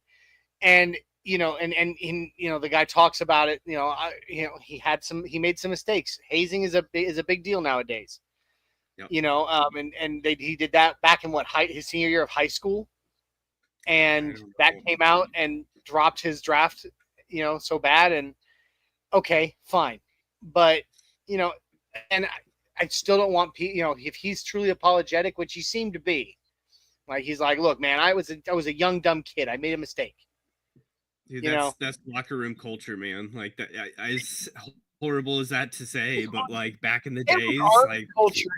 And, you know, and you know, the guy talks about it, you know, he made some mistakes. Hazing is a big deal nowadays. Yep. You know, he did that back in his senior year of high school. And that came out and dropped his draft, you know, so bad. And okay, fine. But, you know, and I still don't want, you know, if he's truly apologetic, which he seemed to be, like, he's like, look, man, I was a young, dumb kid. I made a mistake. Dude, that's locker room culture, man. Like that, as horrible as that to say, but like back in the days, like culture.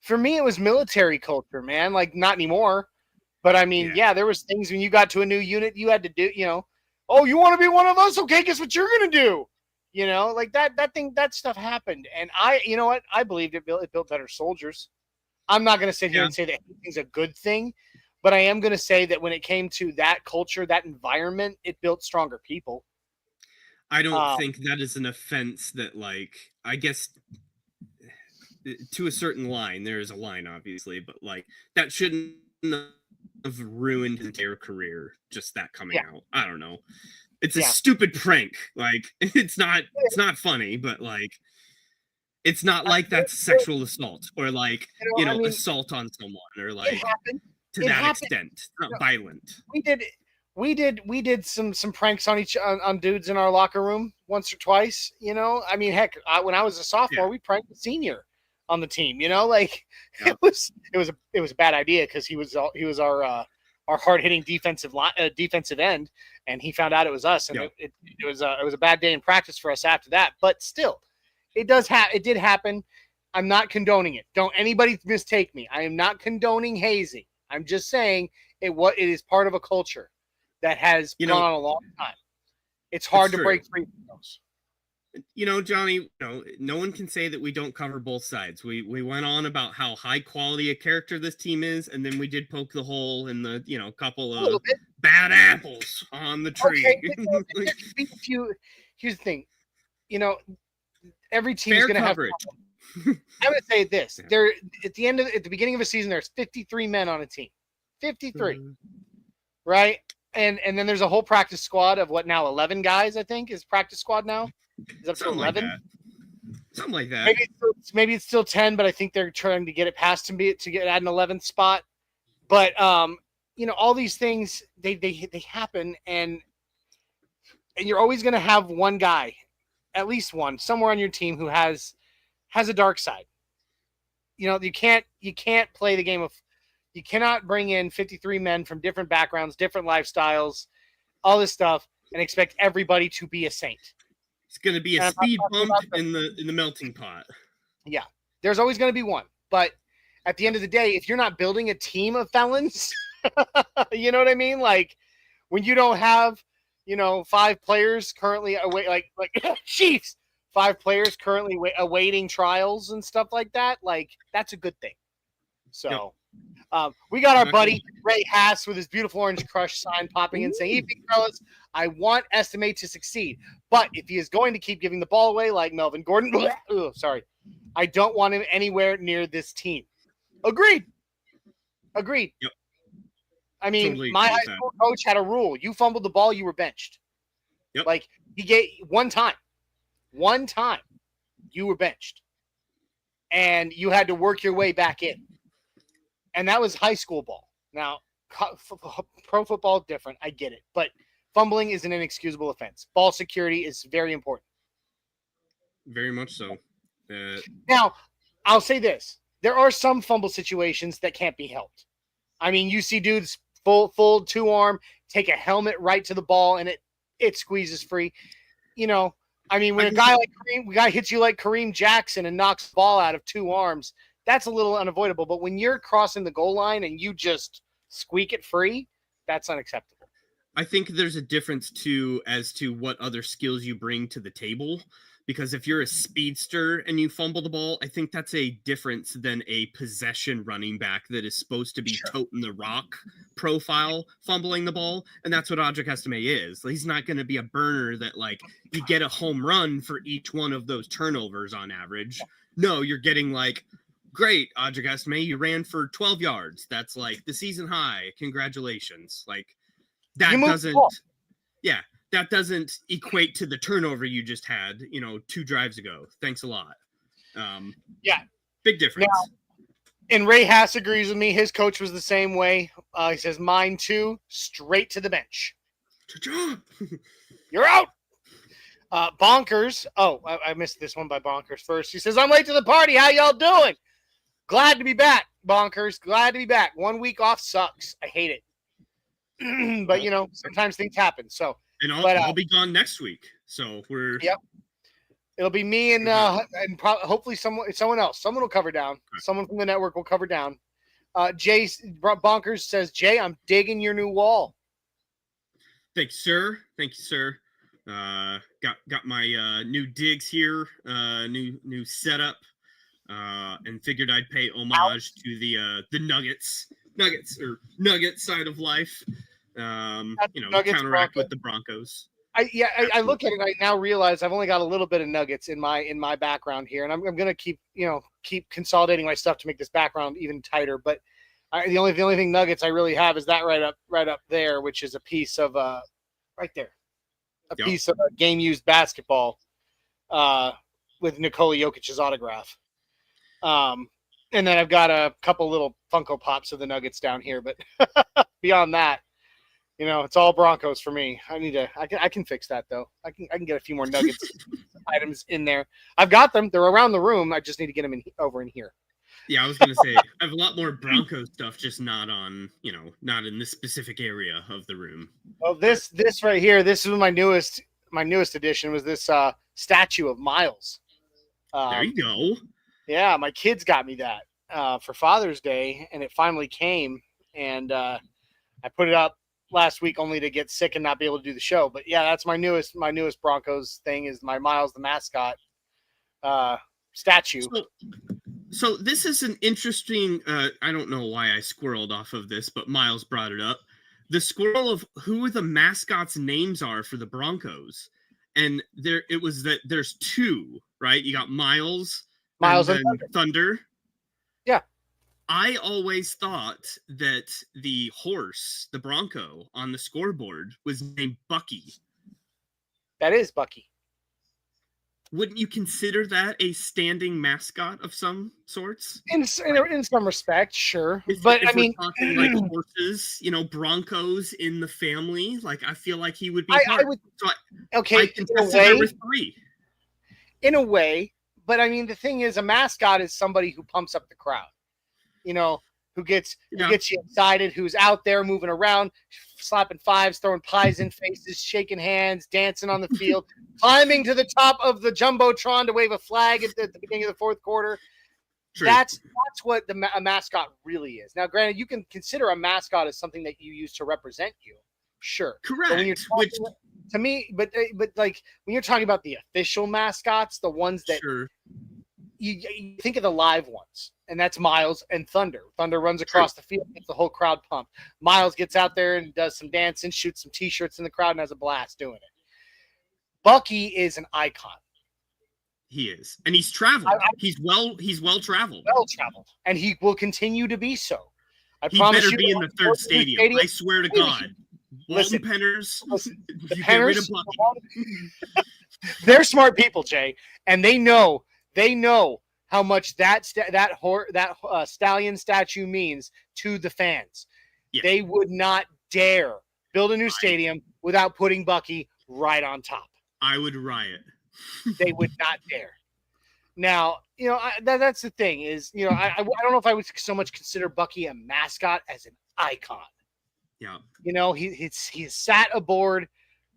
For me, it was military culture, man. Like, not anymore. But I mean, yeah, there was things when you got to a new unit, you had to do, you know, oh, you want to be one of us? Okay, guess what you're going to do? You know, like that stuff happened. And you know what? I believed it built better soldiers. I'm not going to sit here and say that anything's a good thing, but I am going to say that when it came to that culture, that environment, it built stronger people. I don't think that is an offense that, like, I guess to a certain line, there is a line, obviously, but like that shouldn't have ruined his entire career, just that coming out. I don't know. It's a stupid prank. Like, it's not funny, but like, it's not like that's sexual assault or like, you know, assault on someone or like to that extent. It's not violent. We did some pranks on dudes in our locker room once or twice, you know. I mean, heck, when I was a sophomore, we pranked a senior on the team, you know, like it was a bad idea because he was our hard-hitting defensive end, and he found out it was us, and it was a bad day in practice for us after that. But still, it did happen. I'm not condoning it. Don't anybody mistake me. I am not condoning hazing. I'm just saying it is part of a culture that has gone on a long time. It's hard to break free from those. You know, Johnny, no one can say that we don't cover both sides. We went on about how high quality a character this team is, and then we did poke the hole in the, couple of bad apples on the tree. Okay, here's the thing. Every team's going to have coverage. I'm going to say this. There at the beginning of a season, there's 53 men on a team. 53. Right? And then there's a whole practice squad of 11 guys, I think, is practice squad now. Is up to 11? Something like that. Maybe it's still 10, but I think they're trying to get it past to add an 11th spot. But all these things they happen, and you're always going to have one guy, at least one, somewhere on your team who has a dark side. You can't play the game of. You cannot bring in 53 men from different backgrounds, different lifestyles, all this stuff, and expect everybody to be a saint. It's going to be a speed bump in the melting pot. Yeah, there's always going to be one. But at the end of the day, if you're not building a team of felons, you know what I mean? Like when you don't have, 5 players currently like Chiefs, 5 players currently awaiting trials and stuff like that. Like that's a good thing. So. We got our buddy Ray Haas with his beautiful Orange Crush sign popping in saying, "Evening, fellas. I want Estimate to succeed, but if he is going to keep giving the ball away like Melvin Gordon, I don't want him anywhere near this team." Agreed. Yep. I mean, totally my high school coach had a rule: you fumbled the ball, you were benched. Yep. Like he gave one time. one time you were benched and you had to work your way back in. And that was high school ball. Now, pro football, different. I get it. But fumbling is an inexcusable offense. Ball security is very important. Very much so. Now, I'll say this. There are some fumble situations that can't be helped. I mean, you see dudes full two-arm, take a helmet right to the ball, and it squeezes free. You know, I mean, when a guy hits you like Kareem Jackson and knocks the ball out of two arms, that's a little unavoidable. But when you're crossing the goal line and you just squeak it free, that's unacceptable. I think there's a difference, too, as to what other skills you bring to the table. Because if you're a speedster and you fumble the ball, I think that's a difference than a possession running back that is supposed to be toting the rock profile, fumbling the ball. And that's what Audric Estime is. He's not going to be a burner that, like, you get a home run for each one of those turnovers on average. No, you're getting, like, great, Audric Estime, you ran for 12 yards. That's, like, the season high. Congratulations. Like, that doesn't... Yeah. That doesn't equate to the turnover you just had, 2 drives ago. Thanks a lot. Yeah. Big difference. Now, and Ray Hass agrees with me. His coach was the same way. He says, mine too, straight to the bench. You're out. Bonkers. Oh, I missed this one by Bonkers first. He says, I'm late to the party. How y'all doing? Glad to be back, Bonkers. Glad to be back. 1 week off sucks. I hate it. But, sometimes things happen. So. And I'll be gone next week, so we're. Yep. It'll be me and hopefully someone else. Someone will cover down. Okay. Someone from the network will cover down. Jay Bonkers says, Jay, I'm digging your new wall. Thank you, sir. Got my new digs here, new setup, and figured I'd pay homage to the Nuggets side of life. Nuggets, counteract Broncos. with the Broncos. I look at it. I now realize I've only got a little bit of Nuggets in my background here, and I'm gonna keep consolidating my stuff to make this background even tighter. But the only thing Nuggets I really have is that right up there, which is a piece of right there, piece of game used basketball with Nikola Jokic's autograph. And then I've got a couple little Funko Pops of the Nuggets down here, but beyond that. It's all Broncos for me. I can fix that though. I can get a few more Nuggets items in there. I've got them. They're around the room. I just need to get them over in here. Yeah, I was gonna say I have a lot more Broncos stuff, just not on, not in this specific area of the room. Well, this right here, this is my newest addition was this statue of Miles. There you go. Yeah, my kids got me that for Father's Day, and it finally came, and I put it up last week only to get sick and not be able to do the show. But yeah, that's my newest Broncos thing is my Miles the mascot statue. So this is an interesting I don't know why I squirreled off of this, but Miles brought it up. The squirrel of who the mascots' names are for the Broncos. And it was that there's 2, right? You got Miles and Thunder. Yeah. I always thought that the horse, the Bronco, on the scoreboard was named Bucky. That is Bucky. Wouldn't you consider that a standing mascot of some sorts? In some respect, sure. If we're talking like horses, Broncos in the family, like I feel like he would be part. I can consider with 3. In a way, but the thing is, a mascot is somebody who pumps up the crowd. Who gets you excited, who's out there moving around, slapping fives, throwing pies in faces, shaking hands, dancing on the field, climbing to the top of the Jumbotron to wave a flag at the beginning of the fourth quarter. True. That's what a mascot really is. Now, granted, you can consider a mascot as something that you use to represent you. Sure. Correct. But when you're to me, but like when you're talking about the official mascots, the ones that you think of the live ones, and that's Miles and Thunder. Thunder runs across the field, gets the whole crowd pumped. Miles gets out there and does some dancing, shoots some T-shirts in the crowd, and has a blast doing it. Bucky is an icon. He is, and he's traveled. He's well traveled. Well traveled, and he will continue to be so. He better be in the third stadium. I swear to God. Walton Penners. The Penners, They're smart people, Jay, and they know how much that stallion statue means to the fans. Yeah. They would not dare build a new stadium without putting Bucky right on top. I would riot. They would not dare. Now, that's the thing is, I don't know if I would so much consider Bucky a mascot as an icon. Yeah. He sat aboard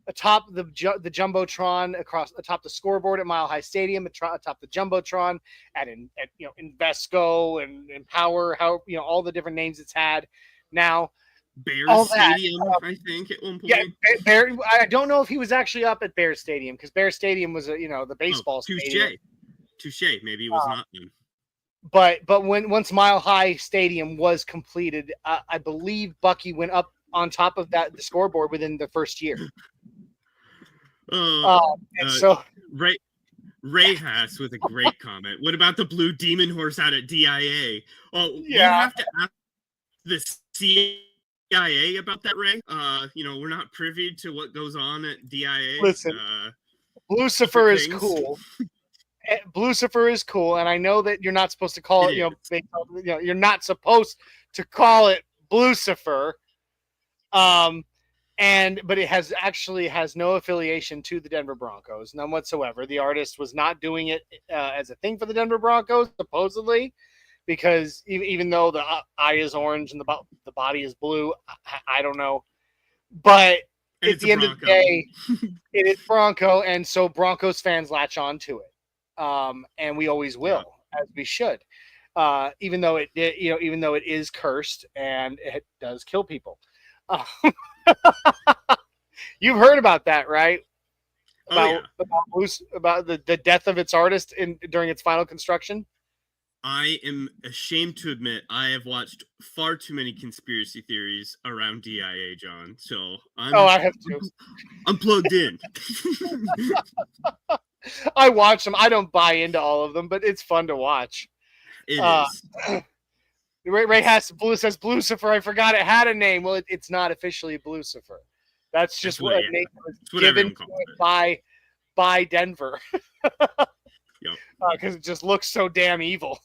atop the jumbotron atop the scoreboard at Mile High Stadium, atop the jumbotron at Invesco and Power, all the different names it's had. Now, Bears Stadium, I think at one point. Yeah, I don't know if he was actually up at Bears Stadium because Bears Stadium was the baseball stadium. Touche. Maybe it was not then. But once Mile High Stadium was completed, I believe Bucky went up on top of the scoreboard within the first year. So Ray Haas with a great comment. What about the blue demon horse out at DIA? Oh, yeah. You have to ask the CIA about that, Ray. We're not privy to what goes on at DIA. Listen, Lucifer is cool. Lucifer is cool, and I know that you're not supposed to call it. You're not supposed to call it Lucifer. But it has no affiliation to the Denver Broncos, none whatsoever. The artist was not doing it as a thing for the Denver Broncos, supposedly, because even though the eye is orange and the body is blue, I don't know. But at the end of the day, it is Bronco, and so Broncos fans latch on to it, and we always will, as we should. Even though it is cursed and it does kill people. You've heard about that, right? About the death of its artist during its final construction. I am ashamed to admit I have watched far too many conspiracy theories around DIA, John. So I have too. I'm plugged in. I watch them. I don't buy into all of them, but it's fun to watch. It is. Ray says Blucifer. I forgot it had a name. Well, it's not officially Blucifer. That's just what a name was given to it by Denver. Because it just looks so damn evil.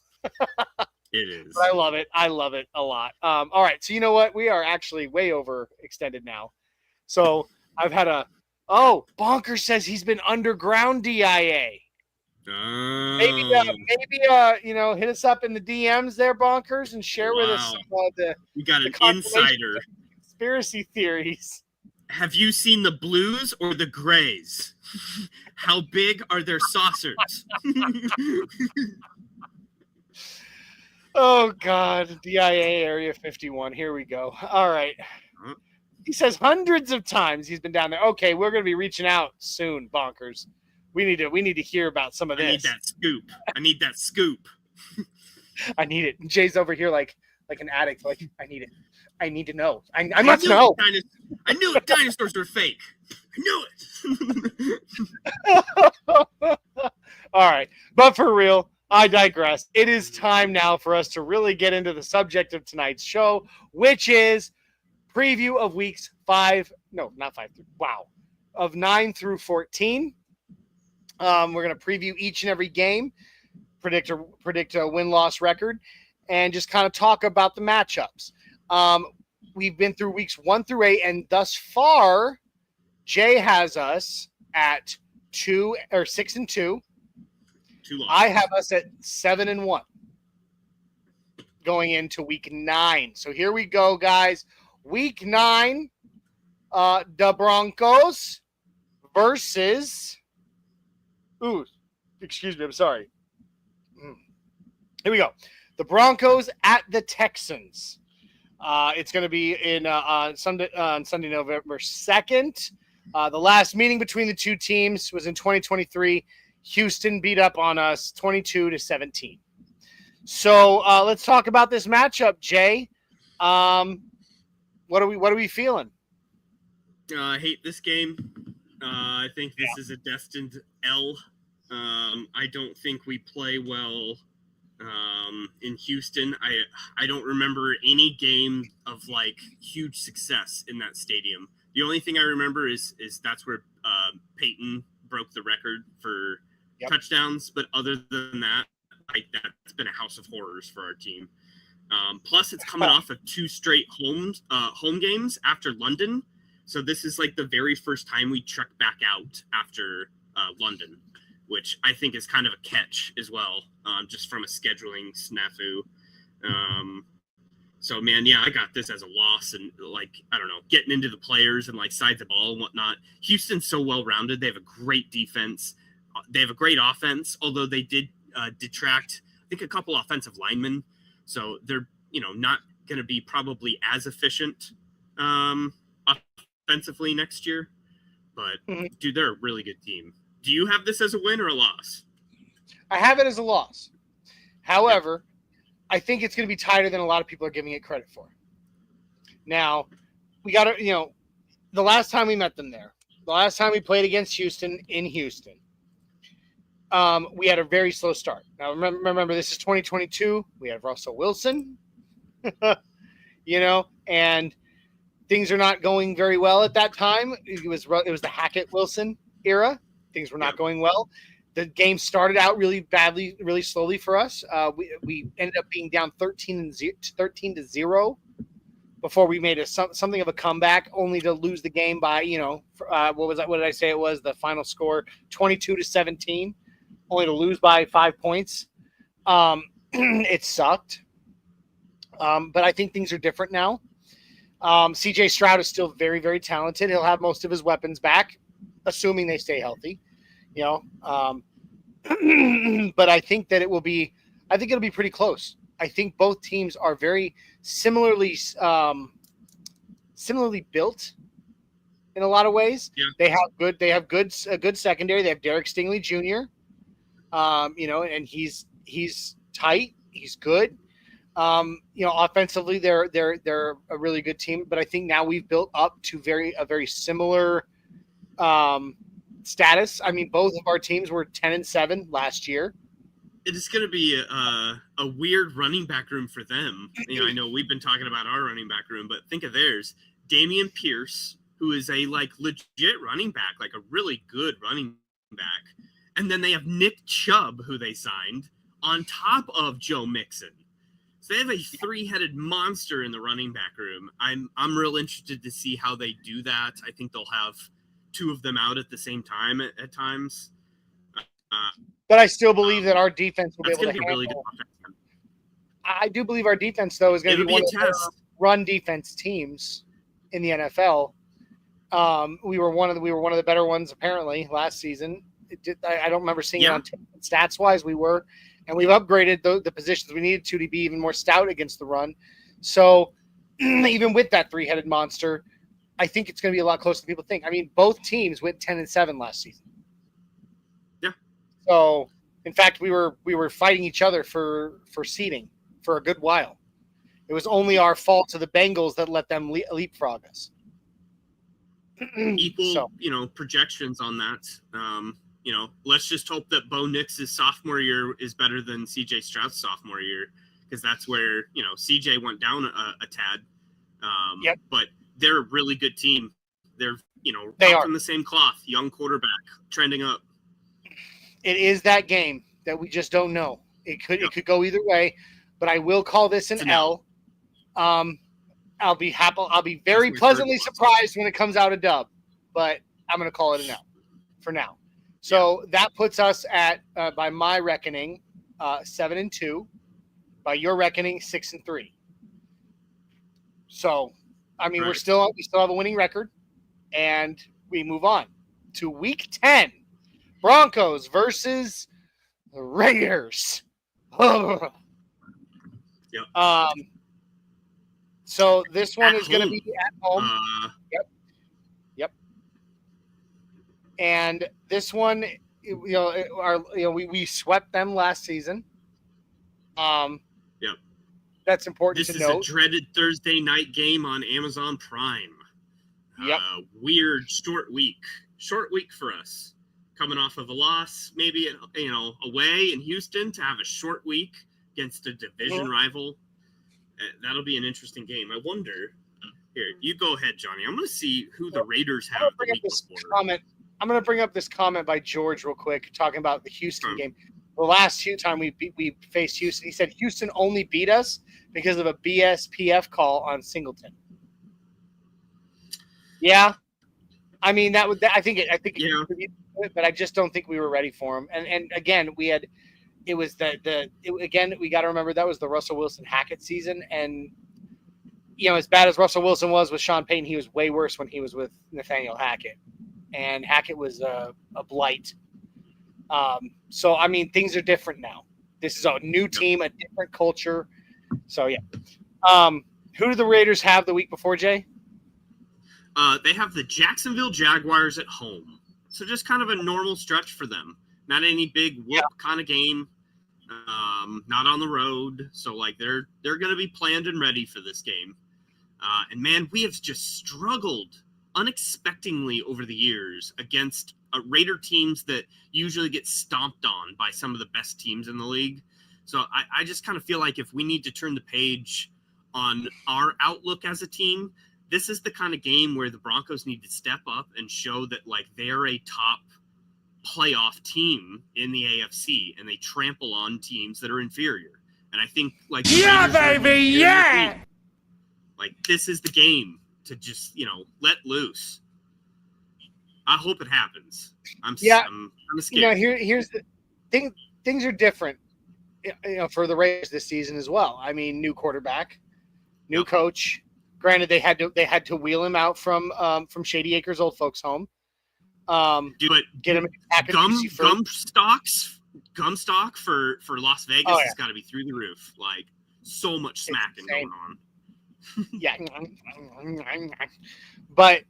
It is. But I love it. I love it a lot. All right. So you know what? We are actually way over extended now. So I've had Bonker says he's been underground DIA. Maybe hit us up in the DMs there, Bonkers, and share with us some of we got an insider conspiracy theories. Have you seen the blues or the grays? How big are their saucers? Oh God, DIA Area 51. Here we go. All right. He says hundreds of times he's been down there. Okay, we're going to be reaching out soon, Bonkers. We need to hear about some of this. I need that scoop. I need it. And Jay's over here like an addict. Like, I need it. I need to know. I must know. I knew it. Dinosaurs were fake. I knew it. All right. But for real, I digress. It is time now for us to really get into the subject of tonight's show, which is preview of weeks 9 through 14. We're going to preview each and every game, predict a win-loss record, and just kind of talk about the matchups. We've been through weeks 1 through 8, and thus far, Jay has us at 6-2. I have us at 7-1 going into week 9. So here we go, guys. Week 9, the Broncos versus. Ooh, excuse me. I'm sorry. Here we go. The Broncos at the Texans. It's going to be on Sunday, November 2nd. The last meeting between the two teams was in 2023. Houston beat up on us 22-17. So let's talk about this matchup, Jay. What are we feeling? I hate this game. I think this is a destined L. I don't think we play well in Houston. I don't remember any game of huge success in that stadium. The only thing I remember is that's where Peyton broke the record for Yep. touchdowns, but other than that, like that's been a house of horrors for our team. Plus, it's coming off of 2 straight home games after London, so this is like the very first time we trek back out after London, which I think is kind of a catch as well, just from a scheduling snafu. So, man, yeah, I got this as a loss, and, like, I don't know, getting into the players and, like, sides of ball and whatnot. Houston's so well-rounded. They have a great defense. They have a great offense, although they did detract, I think, a couple offensive linemen. So they're, not going to be probably as efficient offensively next year. But, dude, they're a really good team. Do you have this as a win or a loss? I have it as a loss. However, I think it's going to be tighter than a lot of people are giving it credit for. Now, we got to, the last time we met them there, the last time we played against Houston in Houston, we had a very slow start. Now, remember this is 2022. We have Russell Wilson, and things are not going very well at that time. It was the Hackett-Wilson era. Things were not going well. The game started out really badly, really slowly for us. We ended up being down 13-0 before we made something of a comeback, only to lose the game by, what was that? What did I say it was? The final score, 22-17, only to lose by 5 points. It sucked. But I think things are different now. CJ Stroud is still very, very talented. He'll have most of his weapons back, assuming they stay healthy. But I think that it'll be pretty close. I think both teams are very similarly built in a lot of ways. Yeah. They have a good secondary. They have Derek Stingley Jr. And he's tight. He's good. Offensively they're a really good team, but I think now we've built up to a very similar status. I mean, both of our teams were 10-7 last year. It is going to be a weird running back room for them. I know we've been talking about our running back room, but think of theirs. Damian Pierce, who is a legit running back, like a really good running back. And then they have Nick Chubb, who they signed, on top of Joe Mixon. So they have a 3-headed monster in the running back room. I'm real interested to see how they do that. I think they'll have 2 of them out at the same time at times. But I still believe that our defense will be able to handle. Really good. I do believe our defense, though, is going to be one of the run defense teams in the NFL. We were one of the better ones apparently last season. I don't remember seeing it on stats wise. We were, and we've upgraded the positions we needed to be even more stout against the run. So even with that 3-headed monster, I think it's going to be a lot closer than people think. I mean, both teams went 10-7 last season. Yeah. So, in fact, we were fighting each other for seeding for a good while. It was only our fault to the Bengals that let them leapfrog us. Equal, projections on that. Let's just hope that Bo Nix's sophomore year is better than CJ Stroud's sophomore year, because that's where CJ went down a tad. But they're a really good team. They're they are are from the same cloth. Young quarterback trending up. It is that game that we just don't know. It could go either way, but I will call this an L. I'll be happy. I'll be very pleasantly surprised when it comes out a dub, but I'm going to call it an L for now. So that puts us at, by my reckoning, 7-2. By your reckoning, 6-3. So, I mean, we still have a winning record, and we move on to Week 10. Broncos versus the Raiders. Yep. So this one is going to be at home. Yep. And this one, we swept them last season. Yep. That's important to note. This is a dreaded Thursday night game on Amazon Prime. Yep. Weird short week for us. Coming off of a loss, maybe away in Houston, to have a short week against a division rival. That'll be an interesting game. I wonder. Here, you go ahead, Johnny. I'm going to see who the Raiders have the week before. I'm going to bring up this comment by George real quick, talking about the Houston game. The last time we faced Houston, he said Houston only beat us because of a BSPF call on Singleton. Yeah, I mean I think it contributed to it, but I just don't think we were ready for him. And again, we got to remember that was the Russell Wilson Hackett season, and as bad as Russell Wilson was with Sean Payton, he was way worse when he was with Nathaniel Hackett, and Hackett was a blight. So, I mean, things are different now. This is a new team, a different culture. So, yeah. Who do the Raiders have the week before, Jay? They have the Jacksonville Jaguars at home. So just kind of a normal stretch for them. Not any big whoop kind of game. Not on the road. So, like, they're going to be planned and ready for this game. And, man, we have just struggled unexpectedly over the years against Raider teams that usually get stomped on by some of the best teams in the league. So I just kind of feel like if we need to turn the page on our outlook as a team, this is the kind of game where the Broncos need to step up and show that, like, they're a top playoff team in the AFC and they trample on teams that are inferior. And I think, like, baby, like, this is the game to just, let loose. I hope it happens. I'm scared. Here's the thing. Things are different, for the Raiders this season as well. I mean, new quarterback, new coach. Granted, they had to wheel him out from Shady Acres old folks home. Get him gum stock for Las Vegas has got to be through the roof. Like, so much smacking going on. Yeah, but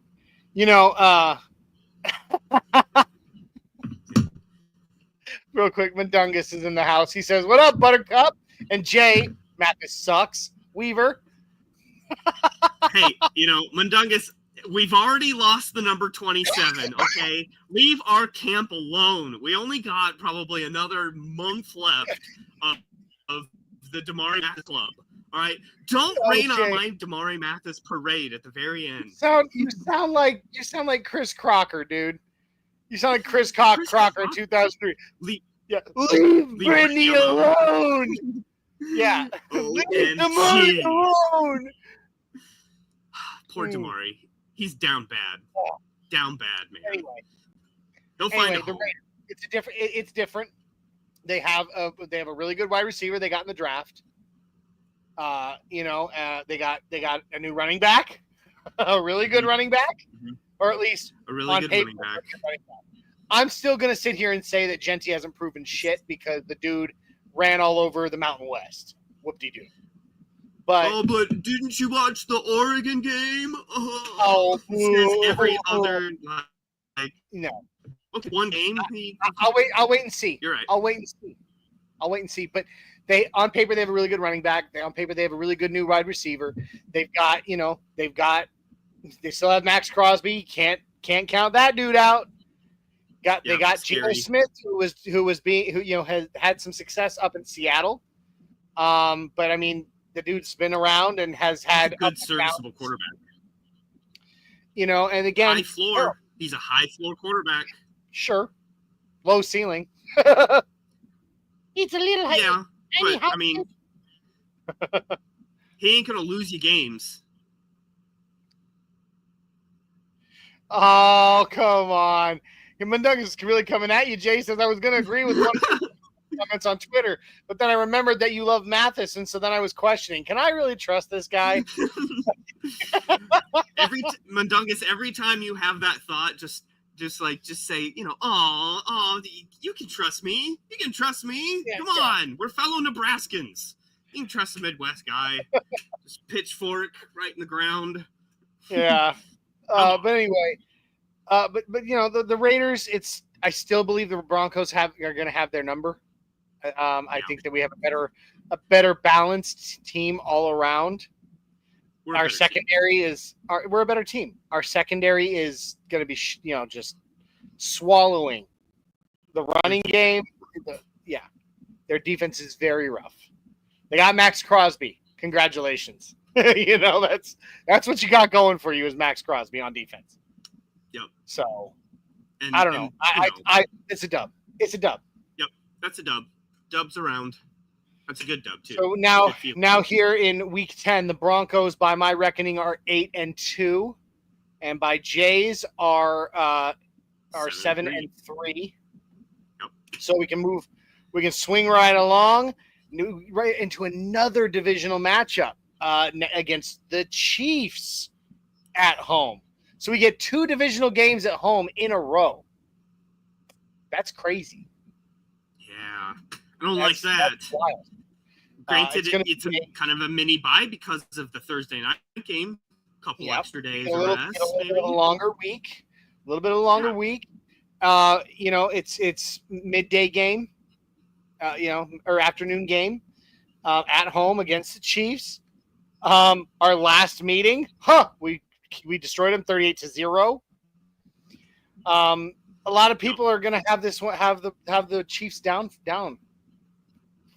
real quick, Mundungus is in the house. He says, "What up, Buttercup?" And Jay, Mathis sucks. Weaver. Hey, Mundungus, we've already lost the number 27, okay? Leave our camp alone. We only got probably another month left of the Damari Mathis club. All right? Don't rain on my Damari Mathis parade at the very end. You sound like Chris Crocker, dude. You sound like Chris Crocker in 2003. Leave Brittany alone. Yeah. Leave Damari alone. Poor Damari. He's down bad. Down bad, man. Anyway, he'll find a home. It's different. They have a really good wide receiver they got in the draft. They got a new running back, a really good running back, or at least a really good running back. I'm still gonna sit here and say that Genty hasn't proven shit because the dude ran all over the Mountain West. Whoop-de-doo. But didn't you watch the Oregon game? Every other no. Okay, one game. I'll wait and see. You're right. I'll wait and see. But on paper they have a really good running back. On paper they have a really good new wide receiver. They still have Max Crosby. Can't count that dude out. They got Geno Smith who has had some success up in Seattle. But I mean, the dude's been around and has had a good serviceable quarterback. And again, high floor. He's a high floor quarterback. Sure. Low ceiling. It's a little high. Yeah, but I mean, he ain't gonna lose you games. Oh, come on. Mundungus is really coming at you. Jay says I was going to agree with one of the comments on Twitter, but then I remembered that you love Mathis, and so then I was questioning, can I really trust this guy? Mundungus, every time you have that thought, just say, oh, you can trust me. You can trust me. Yeah, Come on. We're fellow Nebraskans. You can trust the Midwest guy. Just pitchfork right in the ground. Yeah. But anyway, but the Raiders, I still believe the Broncos are going to have their number. I think that we have a better balanced team all around. Our secondary we're a better team. Our secondary is going to be just swallowing the running game. Their defense is very rough. They got Max Crosby. Congratulations. That's what you got going for you is Max Crosby on defense. Yep. So, And I don't know. and, It's a dub. It's a dub. Yep, that's a dub. Dubs around. That's a good dub too. So now here in week 10, the Broncos, by my reckoning, are 8-2, and by Jay's are 7-3. Yep. So we can swing right along, right into another divisional matchup against the Chiefs at home. So we get 2 divisional games at home in a row. That's crazy. Yeah, I don't like that. That's wild. Granted, it's kind of a mini bye because of the Thursday night game. A couple extra days a little bit of a longer week. It's midday game, or afternoon game at home against the Chiefs. Our last meeting, we destroyed them 38-0. A lot of people are going to have this one, have the Chiefs down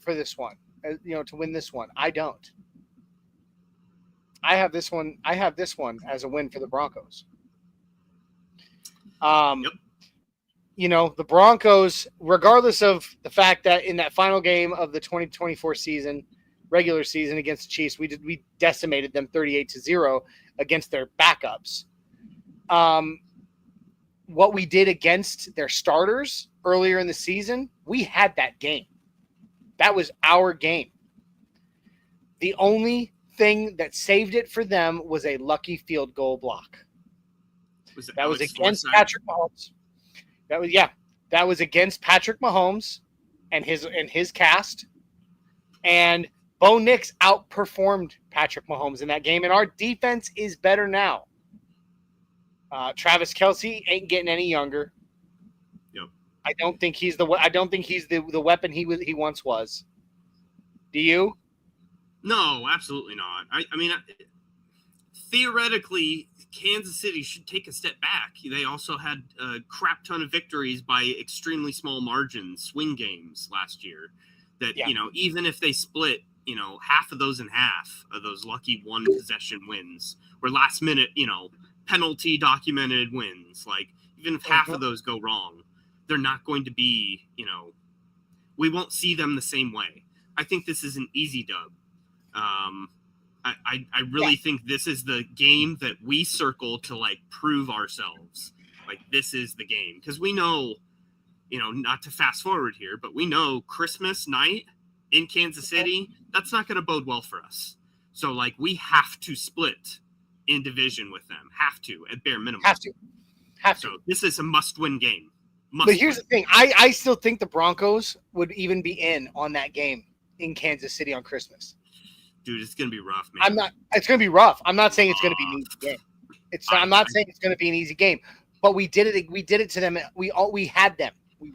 for this one, to win this one. I don't. I have this one as a win for the Broncos. The Broncos, regardless of the fact that in that final game of the 2024 season, regular season against the Chiefs, we decimated them 38-0 against their backups. What we did against their starters earlier in the season, we had that game. That was our game. The only thing that saved it for them was a lucky field goal block. That was against Patrick Mahomes. That was against Patrick Mahomes and his cast. And Bo Nix outperformed Patrick Mahomes in that game, and our defense is better now. Travis Kelce ain't getting any younger. Yep. I don't think he's the weapon he once was. Do you? No, absolutely not. I mean, theoretically, Kansas City should take a step back. They also had a crap ton of victories by extremely small margins, swing games last year. That even if they split, half of those in half of those lucky one possession wins, or last minute, penalty documented wins. Like, even if half of those go wrong, they're not going to be, we won't see them the same way. I think this is an easy dub. I really think this is the game that we circle to prove ourselves. This is the game, because we know, not to fast forward here, but we know Christmas night in Kansas City, that's not going to bode well for us. So we have to split in division with them. Have to, at bare minimum. Have to. So this is a must-win game. But here's the thing. I still think the Broncos would even be in on that game in Kansas City on Christmas. Dude, it's going to be rough, man. It's going to be rough. I'm not saying it's going to be an easy game. I'm not saying it's going to be an easy game. But we did it. We did it to them. We had them. We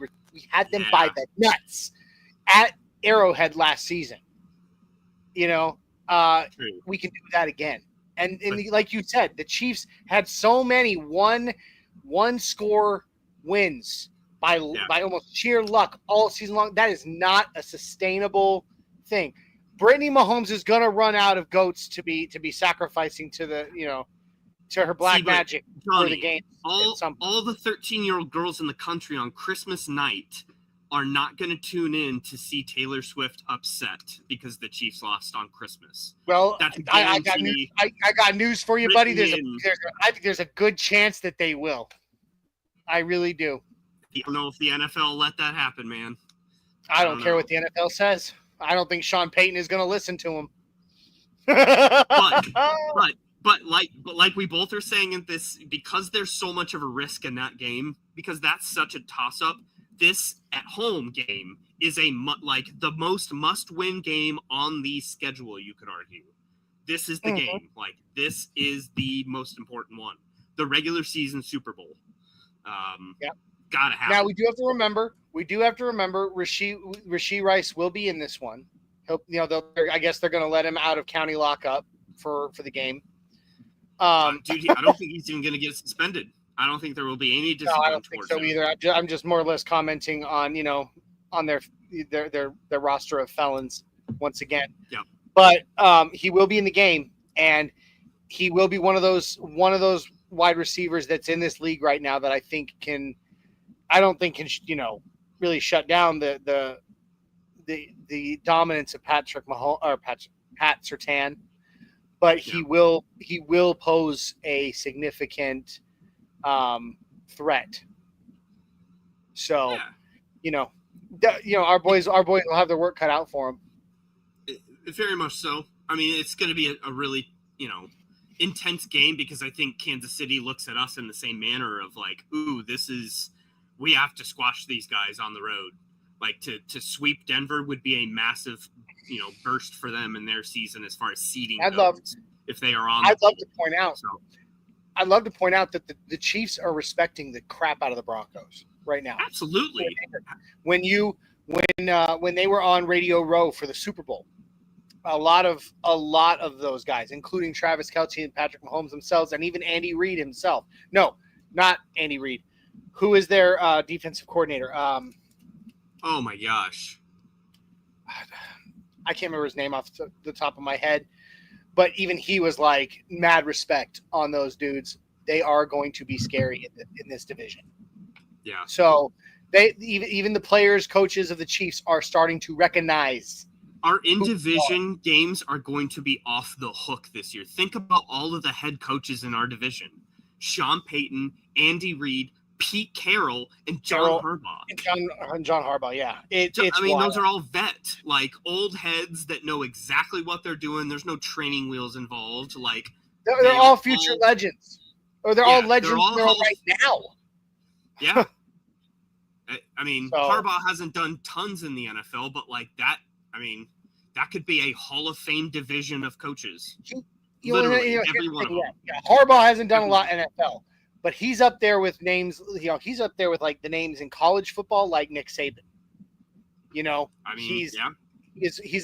had them by the nuts at Arrowhead last season. We can do that again. And like you said, the Chiefs had so many one score wins by almost sheer luck all season long. That is not a sustainable thing. Brittany Mahomes is gonna run out of goats to be sacrificing to the to her black magic for the game. All the 13-year-old girls in the country on Christmas night are not going to tune in to see Taylor Swift upset because the Chiefs lost on Christmas. Well, I got news for you, buddy. I think there's a good chance that they will. I really do. I don't know if the NFL let that happen, man. I don't care what the NFL says. I don't think Sean Payton is going to listen to him. But like we both are saying in this, because there's so much of a risk in that game, because that's such a toss-up, this at-home game is the most must-win game on the schedule, you could argue. This is the game. This is the most important one. The regular season Super Bowl. Gotta happen. Now we do have to remember Rashee Rice will be in this one. I guess they're going to let him out of county lockup for the game. Dude, I don't think he's even going to get suspended. I don't think there will be any discipline. No, I don't think so either. I'm just more or less commenting on on their roster of felons once again. Yeah. But he will be in the game, and he will be one of those wide receivers that's in this league right now that I think can I don't think can really shut down the dominance of Patrick Mahomes or Pat Surtain, but he will pose a significant threat. So, our boys will have their work cut out for them. Very much so. I mean, it's going to be a really intense game because I think Kansas City looks at us in the same manner of like, ooh, we have to squash these guys on the road. Like to sweep Denver would be a massive, burst for them in their season as far as seeding goes. If they are on, I'd love to point out that the Chiefs are respecting the crap out of the Broncos right now. Absolutely. When they were on Radio Row for the Super Bowl, a lot of those guys, including Travis Kelce and Patrick Mahomes themselves, and even Andy Reid himself. No, not Andy Reid. Who is their defensive coordinator? Oh my gosh, I can't remember his name off the top of my head, but even he was like, mad respect on those dudes. They are going to be scary in this division. Yeah. So they even the players, coaches of the Chiefs are starting to recognize our in-division games are going to be off the hook this year. Think about all of the head coaches in our division: Sean Payton, Andy Reid, Pete Carroll, and John Harbaugh. And John Harbaugh, yeah. Those are all like old heads that know exactly what they're doing. There's no training wheels involved. Like they're all future legends, or they're all legends right now. Yeah. I mean, Harbaugh hasn't done tons in the NFL, but like that, I mean, that could be a Hall of Fame division of coaches. Literally, every one of them. Yeah, Harbaugh hasn't done a lot in NFL. But he's up there with names, he's up there with like the names in college football, like Nick Saban. He's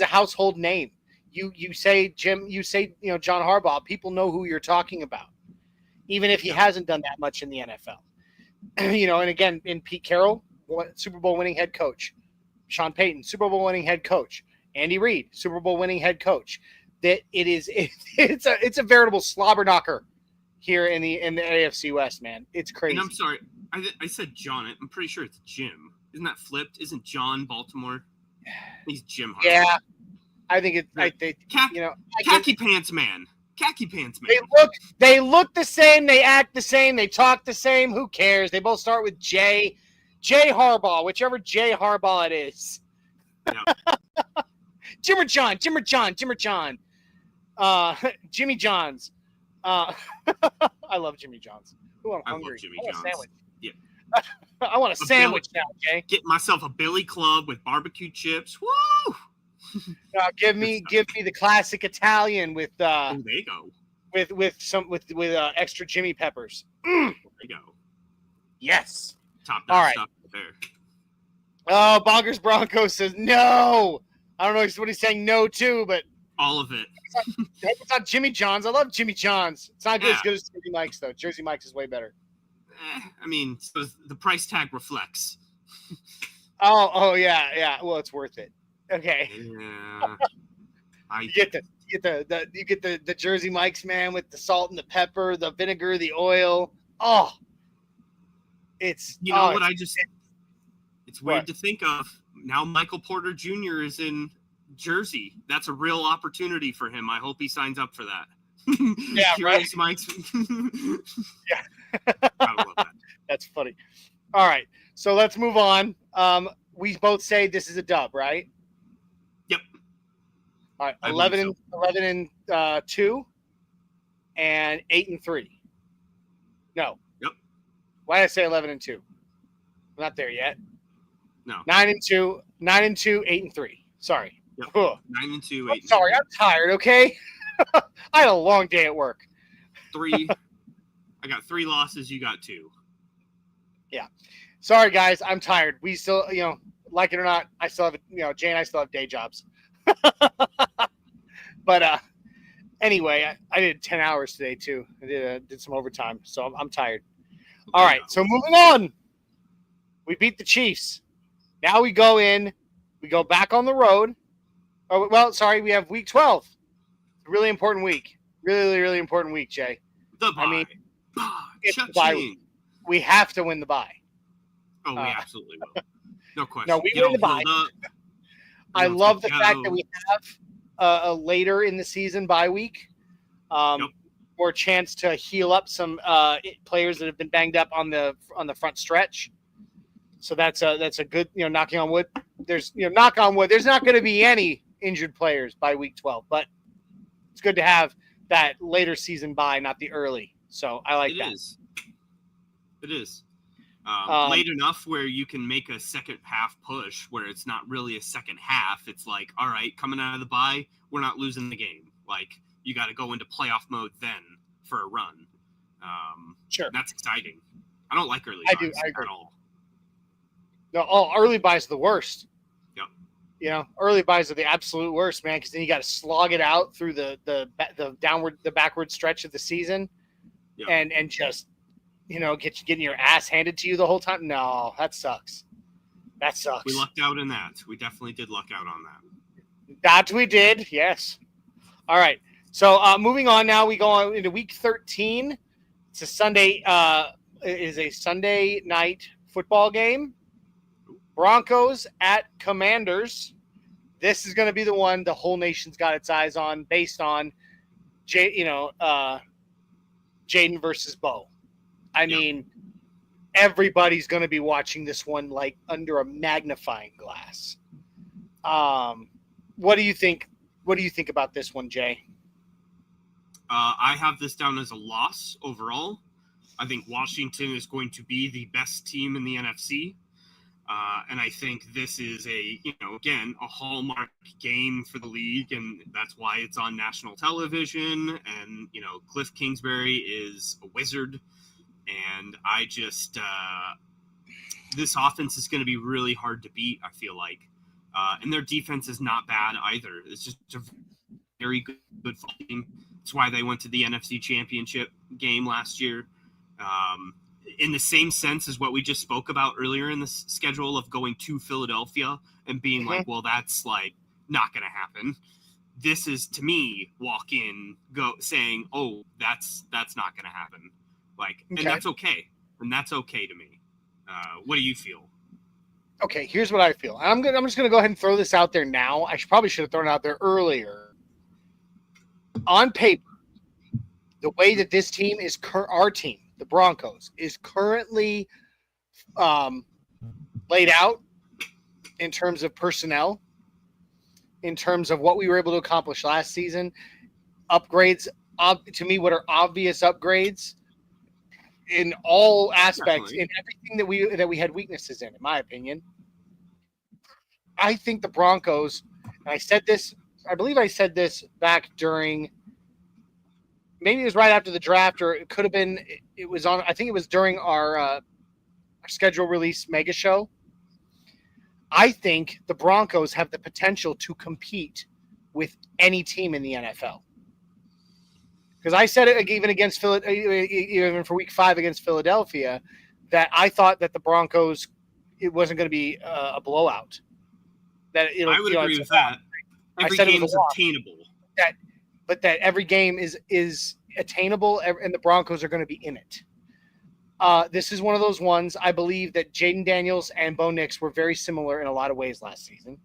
a household name. You say John Harbaugh, people know who you're talking about, even if he hasn't done that much in the NFL. And again, in Pete Carroll, Super Bowl winning head coach, Sean Payton, Super Bowl winning head coach, Andy Reid, Super Bowl winning head coach. That it's a veritable slobber knocker here in the AFC West, man. It's crazy. And I'm sorry, I said John. I'm pretty sure it's Jim. Isn't that flipped? Isn't John Baltimore? He's Jim Harbaugh. Yeah, I think it's khaki pants man. Khaki pants man. They look the same. They act the same. They talk the same. Who cares? They both start with J. J Harbaugh, whichever J Harbaugh it is. Yeah. Jimmer John. Jimmy John's. I love Jimmy John's. Ooh, I'm hungry. Love Jimmy I want John's. a sandwich. Yeah. I want a sandwich now, Jay. Get myself a Billy Club with barbecue chips. Woo! Give me the classic Italian with there you go. with extra Jimmy peppers. There you go. Yes. Top All right. stuff there. Oh, Bonkers Broncos says no. I don't know what he's saying no to, but all of it. It's not Jimmy John's. I love Jimmy John's. It's not as good as Jersey Mike's, though. Jersey Mike's is way better. I mean, so the price tag reflects. Oh yeah. Well, it's worth it. Okay. Yeah. You get the Jersey Mike's, man, with the salt and the pepper, the vinegar, the oil. Oh, it's it's weird to think of. Now Michael Porter Jr. is in Jersey. That's a real opportunity for him. I hope he signs up for that. Yeah, right. Mike's. Yeah. I love that. That's funny. All right, so let's move on. We both say this is a dub, right? Yep. All right, 11 and 2 and 8-3. No. Yep. Why did I say 11 and 2? I'm not there yet. No. 9 and 2, 8-3. Sorry. Yep. 9 and 2, 8. Sorry, I'm tired. Okay. I had a long day at work. 3. I got 3 losses. You got 2. Yeah. Sorry, guys. I'm tired. We still, like it or not, I still have, Jay and I still have day jobs. But anyway, I did 10 hours today too. I did some overtime, so I'm tired. All right. So moving on. We beat the Chiefs. Now we go back on the road. Oh, well, sorry. We have week 12. Really important week. Really, really important week, Jay. The bye. I mean, it's the bye week. We have to win the bye. Oh, we absolutely will. No question. No, we Get win the all bye. healed up. I Everyone's love the good to fact go. that we have a later in the season bye week, Yep. or a chance to heal up some players that have been banged up on the front stretch. So that's a good, knocking on wood. There's knock on wood. There's not going to be any injured players by week 12, but it's good to have that later season bye, not the early. So I like that. It is. Late enough where you can make a second half push where it's not really a second half. It's like, all right, coming out of the bye, we're not losing the game. Like, you got to go into playoff mode then for a run. Sure. That's exciting. I don't like early I buys agree. at all. No, early buys are the worst. Yep. Early buys are the absolute worst, man, because then you got to slog it out through the backward stretch of the season, Yep. and just getting your ass handed to you the whole time. No, that sucks. That sucks. We lucked out in that. We definitely did luck out on that. That we did, yes. All right. So moving on now, we go on into week 13. It's a Sunday. It is a Sunday night football game. Broncos at Commanders. This is going to be the one the whole nation's got its eyes on, based on, Jaden versus Bo. I mean, everybody's going to be watching this one like under a magnifying glass. What do you think? What do you think about this one, Jay? I have this down as a loss overall. I think Washington is going to be the best team in the NFC. And I think this is again, a hallmark game for the league, and that's why it's on national television. And, Cliff Kingsbury is a wizard. And I just, this offense is going to be really hard to beat, I feel like. And their defense is not bad either. It's just a very good football team. That's why they went to the NFC Championship game last year. In the same sense as what we just spoke about earlier in the schedule of going to Philadelphia and being like, well, that's like not going to happen. This is, to me, saying, oh, that's not going to happen. Like, okay. And that's okay. And that's okay to me. What do you feel? Okay, here's what I feel. I'm just going to go ahead and throw this out there now. I probably should have thrown it out there earlier. On paper, the way that this team is our team, the Broncos, is currently laid out in terms of personnel, in terms of what we were able to accomplish last season, upgrades, to me, what are obvious upgrades in all aspects, Definitely. in everything that we had weaknesses in my opinion. I think the Broncos, and I believe I said this back during, maybe it was right after the draft, or it could have been, I think it was during our schedule release mega show. I think the Broncos have the potential to compete with any team in the NFL. Because I said it even for week 5 against Philadelphia, that I thought that the Broncos, it wasn't going to be a blowout. I would agree with that. Every game is obtainable. But that every game is attainable, and the Broncos are going to be in it. This is one of those ones. I believe that Jaden Daniels and Bo Nix were very similar in a lot of ways last season.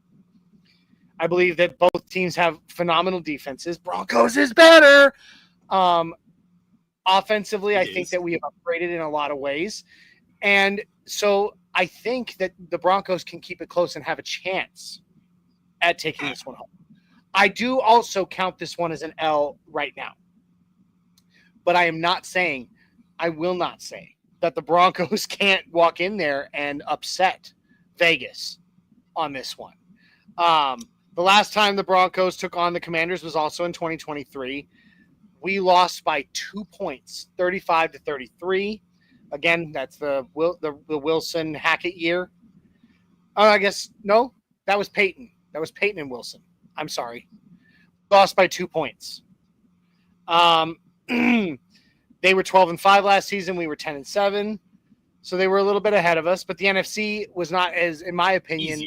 I believe that both teams have phenomenal defenses. Broncos is better. Offensively, I think that we have upgraded in a lot of ways. And so I think that the Broncos can keep it close and have a chance at taking this one home. I do also count this one as an L right now. But I will not say that the Broncos can't walk in there and upset Vegas on this one. The last time the Broncos took on the Commanders was also in 2023. We lost by 2 points, 35-33. Again, that's the Wilson Hackett year. I guess, no, that was Peyton. That was Peyton and Wilson. I'm sorry. Lost by 2 points. They were 12-5 last season. We were 10-7. So they were a little bit ahead of us. But the NFC was not as, in my opinion,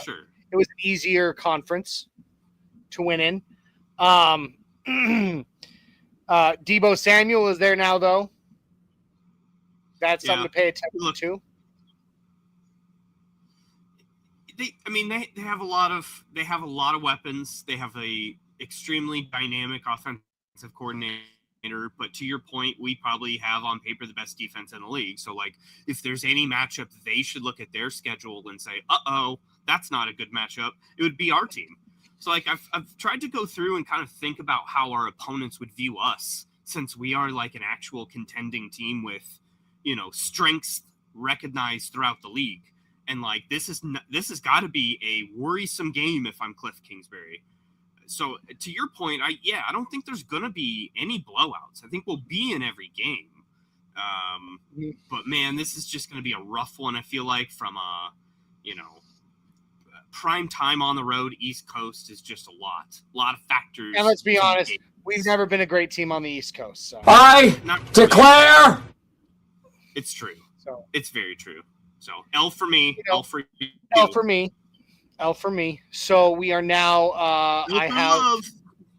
sure. It was an easier conference to win in. Deebo Samuel is there now, though. That's something to pay attention to. They have a lot of weapons. They have a extremely dynamic offensive coordinator. But to your point, we probably have on paper the best defense in the league. So, like, if there's any matchup, they should look at their schedule and say, that's not a good matchup. It would be our team. So, like, I've tried to go through and kind of think about how our opponents would view us, since we are like an actual contending team with, strengths recognized throughout the league. And like, this has got to be a worrisome game if I'm Cliff Kingsbury. So to your point, I don't think there's going to be any blowouts. I think we'll be in every game. But man, this is just going to be a rough one. I feel like from prime time on the road, East Coast is just a lot of factors. And let's be honest, we've never been a great team on the East Coast. So. I declare. It's true. So it's very true. So L for me, L for you. L for me. So we are now. Love.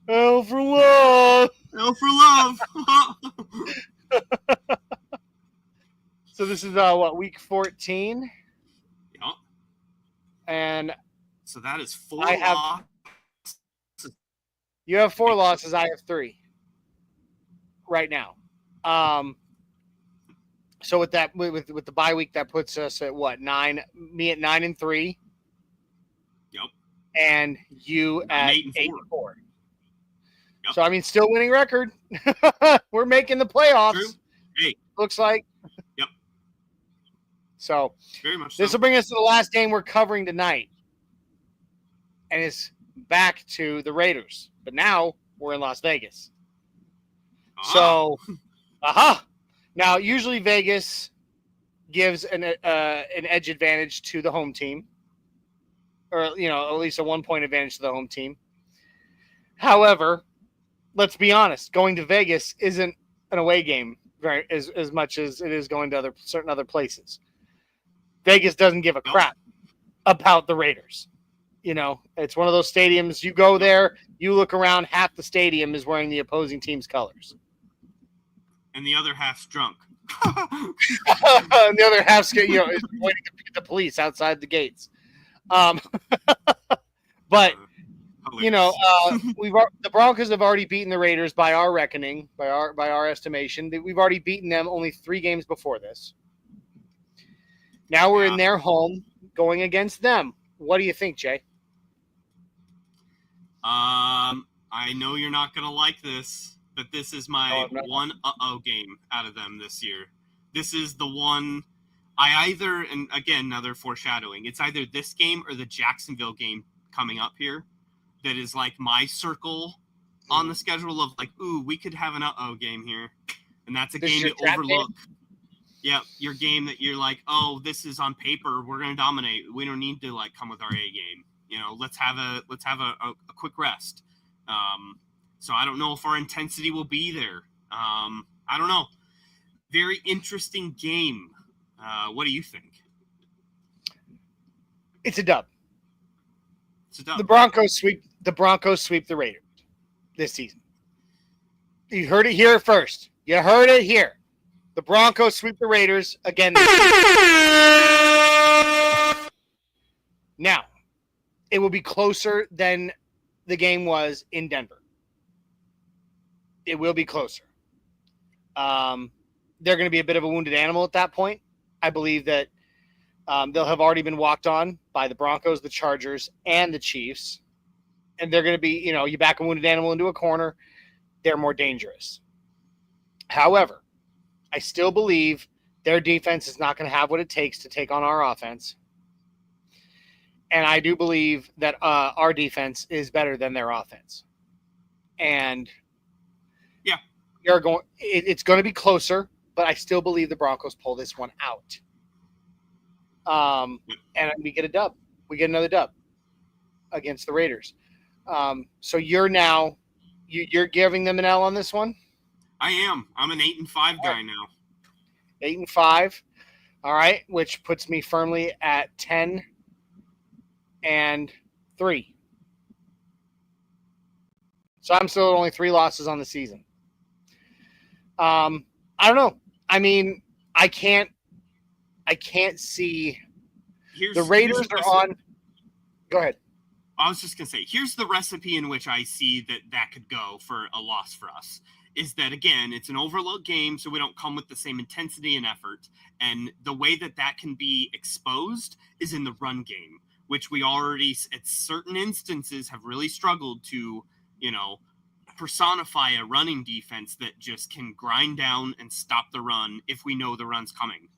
L for love. L for love. So this is week 14. Yep. And so that is 4 losses. You have 4 losses. I have 3. Right now. So with that, with the bye week, that puts us at what, 9? Me at 9-3. Yep. And you at 8-4. Yep. So I mean, still winning record. We're making the playoffs. True. Hey. Looks like. Yep. So very much. This will bring us to the last game we're covering tonight, and it's back to the Raiders. But now we're in Las Vegas. So, Now, usually Vegas gives an edge advantage to the home team, or at least a 1-point advantage to the home team. However, let's be honest, going to Vegas isn't an away game as much as it is going to certain other places. Vegas doesn't give a crap about the Raiders. It's one of those stadiums. You go there, you look around, half the stadium is wearing the opposing team's colors. And the other half's drunk. And the other half's is waiting to beat the police outside the gates. But the Broncos have already beaten the Raiders by our reckoning, by our estimation. We've already beaten them only 3 games before this. Now we're in their home going against them. What do you think, Jay? I know you're not going to like this. But this is my one game out of them this year. This is the one and again, another foreshadowing. It's either this game or the Jacksonville game coming up here that is like my circle on the schedule of like, ooh, we could have an game here. And that's a game to overlook. Yeah, your game that you're like, oh, this is on paper. We're going to dominate. We don't need to like come with our A game. Let's have a quick rest. So I don't know if our intensity will be there. I don't know. Very interesting game. What do you think? It's a dub. It's a dub. The Broncos sweep the Raiders this season. You heard it here first. You heard it here. The Broncos sweep the Raiders again this season. Now, it will be closer than the game was in Denver. It will be closer. They're going to be a bit of a wounded animal at that point. I believe that they'll have already been walked on by the Broncos, the Chargers, and the Chiefs. And they're going to be, you back a wounded animal into a corner, they're more dangerous. However, I still believe their defense is not going to have what it takes to take on our offense. And I do believe that our defense is better than their offense. And it's going to be closer, but I still believe the Broncos pull this one out. And we get a dub. We get another dub against the Raiders. So you're giving them an L on this one? I am. I'm an 8-5 guy now. 8-5. All right, which puts me firmly at 10-3. So I'm still at only 3 losses on the season. I don't know. I mean, I can't see. The Raiders are on. Go ahead. I was just going to say, here's the recipe in which I see that could go for a loss for us. Is that, again, it's an overload game, so we don't come with the same intensity and effort. And the way that can be exposed is in the run game, which we already, at certain instances, have really struggled to, personify a running defense that just can grind down and stop the run if we know the run's coming.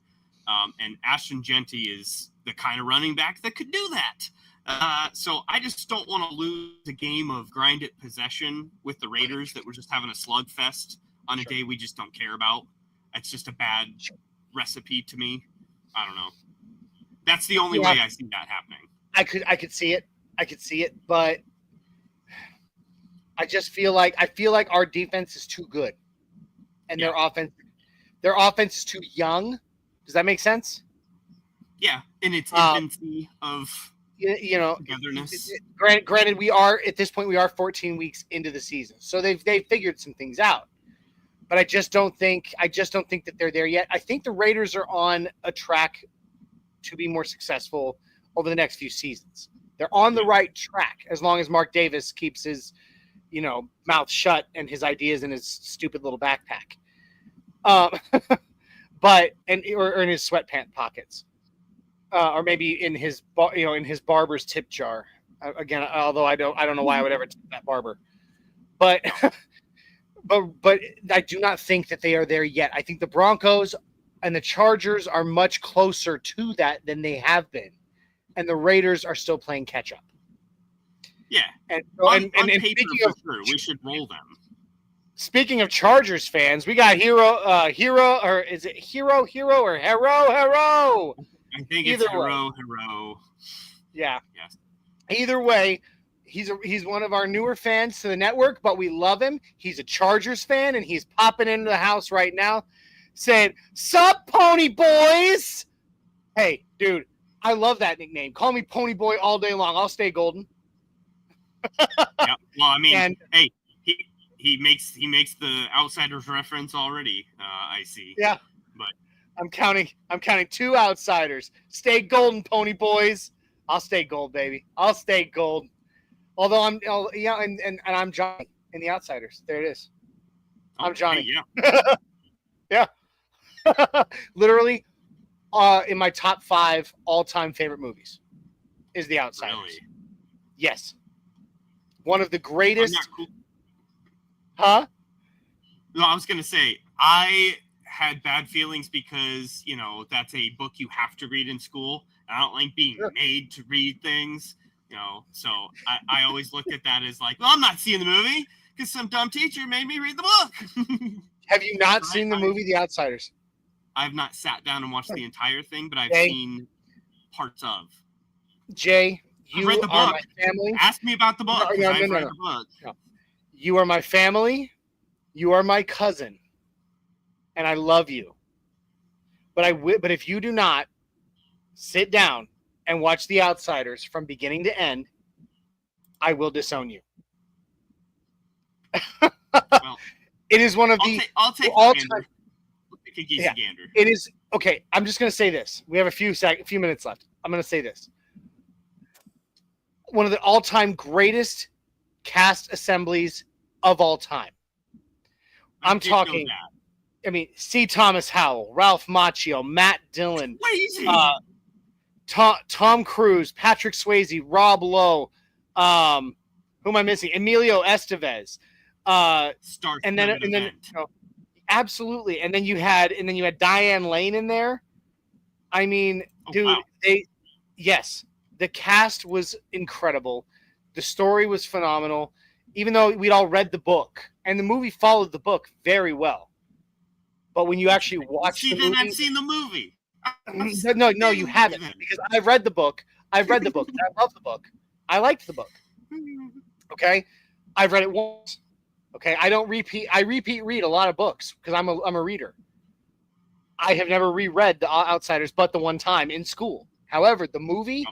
And Ashton Genty is the kind of running back that could do that. So I just don't want to lose a game of grind it possession with the Raiders that we're just having a slugfest on a day we just don't care about. It's just a bad recipe to me. I don't know. That's the only way I see that happening. I could see it, but I just feel like our defense is too good, and their offense is too young. Does that make sense? Yeah, in its infancy of togetherness. Granted, we are at this point 14 weeks into the season, so they've figured some things out. But I just don't think that they're there yet. I think the Raiders are on a track to be more successful over the next few seasons. They're on the right track as long as Mark Davis keeps his mouth shut and his ideas in his stupid little backpack, or in his sweatpant pockets, or maybe in his barber's tip jar. Again, although I don't know why I would ever tip that barber, but but I do not think that they are there yet. I think the Broncos and the Chargers are much closer to that than they have been, and the Raiders are still playing catch up. Yeah, and on paper, speaking for of, sure, we should roll them. Speaking of Chargers fans, we got Hero, or is it Hero or Hero? I think it's Hero. Yeah. Yes. Either way, he's one of our newer fans to the network, but we love him. He's a Chargers fan, and he's popping into the house right now saying, "Sup, Pony Boys?" Hey, dude, I love that nickname. Call me Pony Boy all day long. I'll stay golden. Yeah. Well, I mean, hey, he makes the Outsiders reference already. I see. Yeah. But I'm counting 2 outsiders. Stay golden, Pony Boys. I'll stay gold, baby. I'll stay gold. Although and I'm Johnny in the Outsiders. There it is. I'm Johnny. Hey, yeah. Literally, in my top 5 all-time favorite movies is The Outsiders. Really? Yes. One of the greatest. I'm not cool. Huh? No, I was gonna say I had bad feelings because that's a book you have to read in school. I don't like being made to read things. So I always looked at that as like, well, I'm not seeing the movie because some dumb teacher made me read the book. Have you not seen the movie The Outsiders? I've not sat down and watched the entire thing, but I've seen parts of. Jay, you read the are book. my family. Ask me about the book. No. Read the book. No. You are my family. You are my cousin, and I love you. But if you do not sit down and watch The Outsiders from beginning to end, I will disown you. Well, it is one of I'll take all-time. I'll take a geese gander. It is okay. I'm just going to say this. We have a few minutes left. I'm going to say this. One of the all-time greatest cast assemblies of all time. I'm talking. I mean, C. Thomas Howell, Ralph Macchio, Matt Dillon, Tom Cruise, Patrick Swayze, Rob Lowe. Who am I missing? Emilio Estevez. And then absolutely. And then you had Diane Lane in there. I mean, dude, the cast was incredible. The story was phenomenal, even though we'd all read the book, and the movie followed the book very well. But when you actually watch the movie, I've seen the movie. No, you haven't, because I've read the book. I love the book. I liked the book. Okay, I've read it once. Okay, I don't repeat. I read a lot of books because I'm a reader. I have never reread The Outsiders, but the one time in school. However, the movie,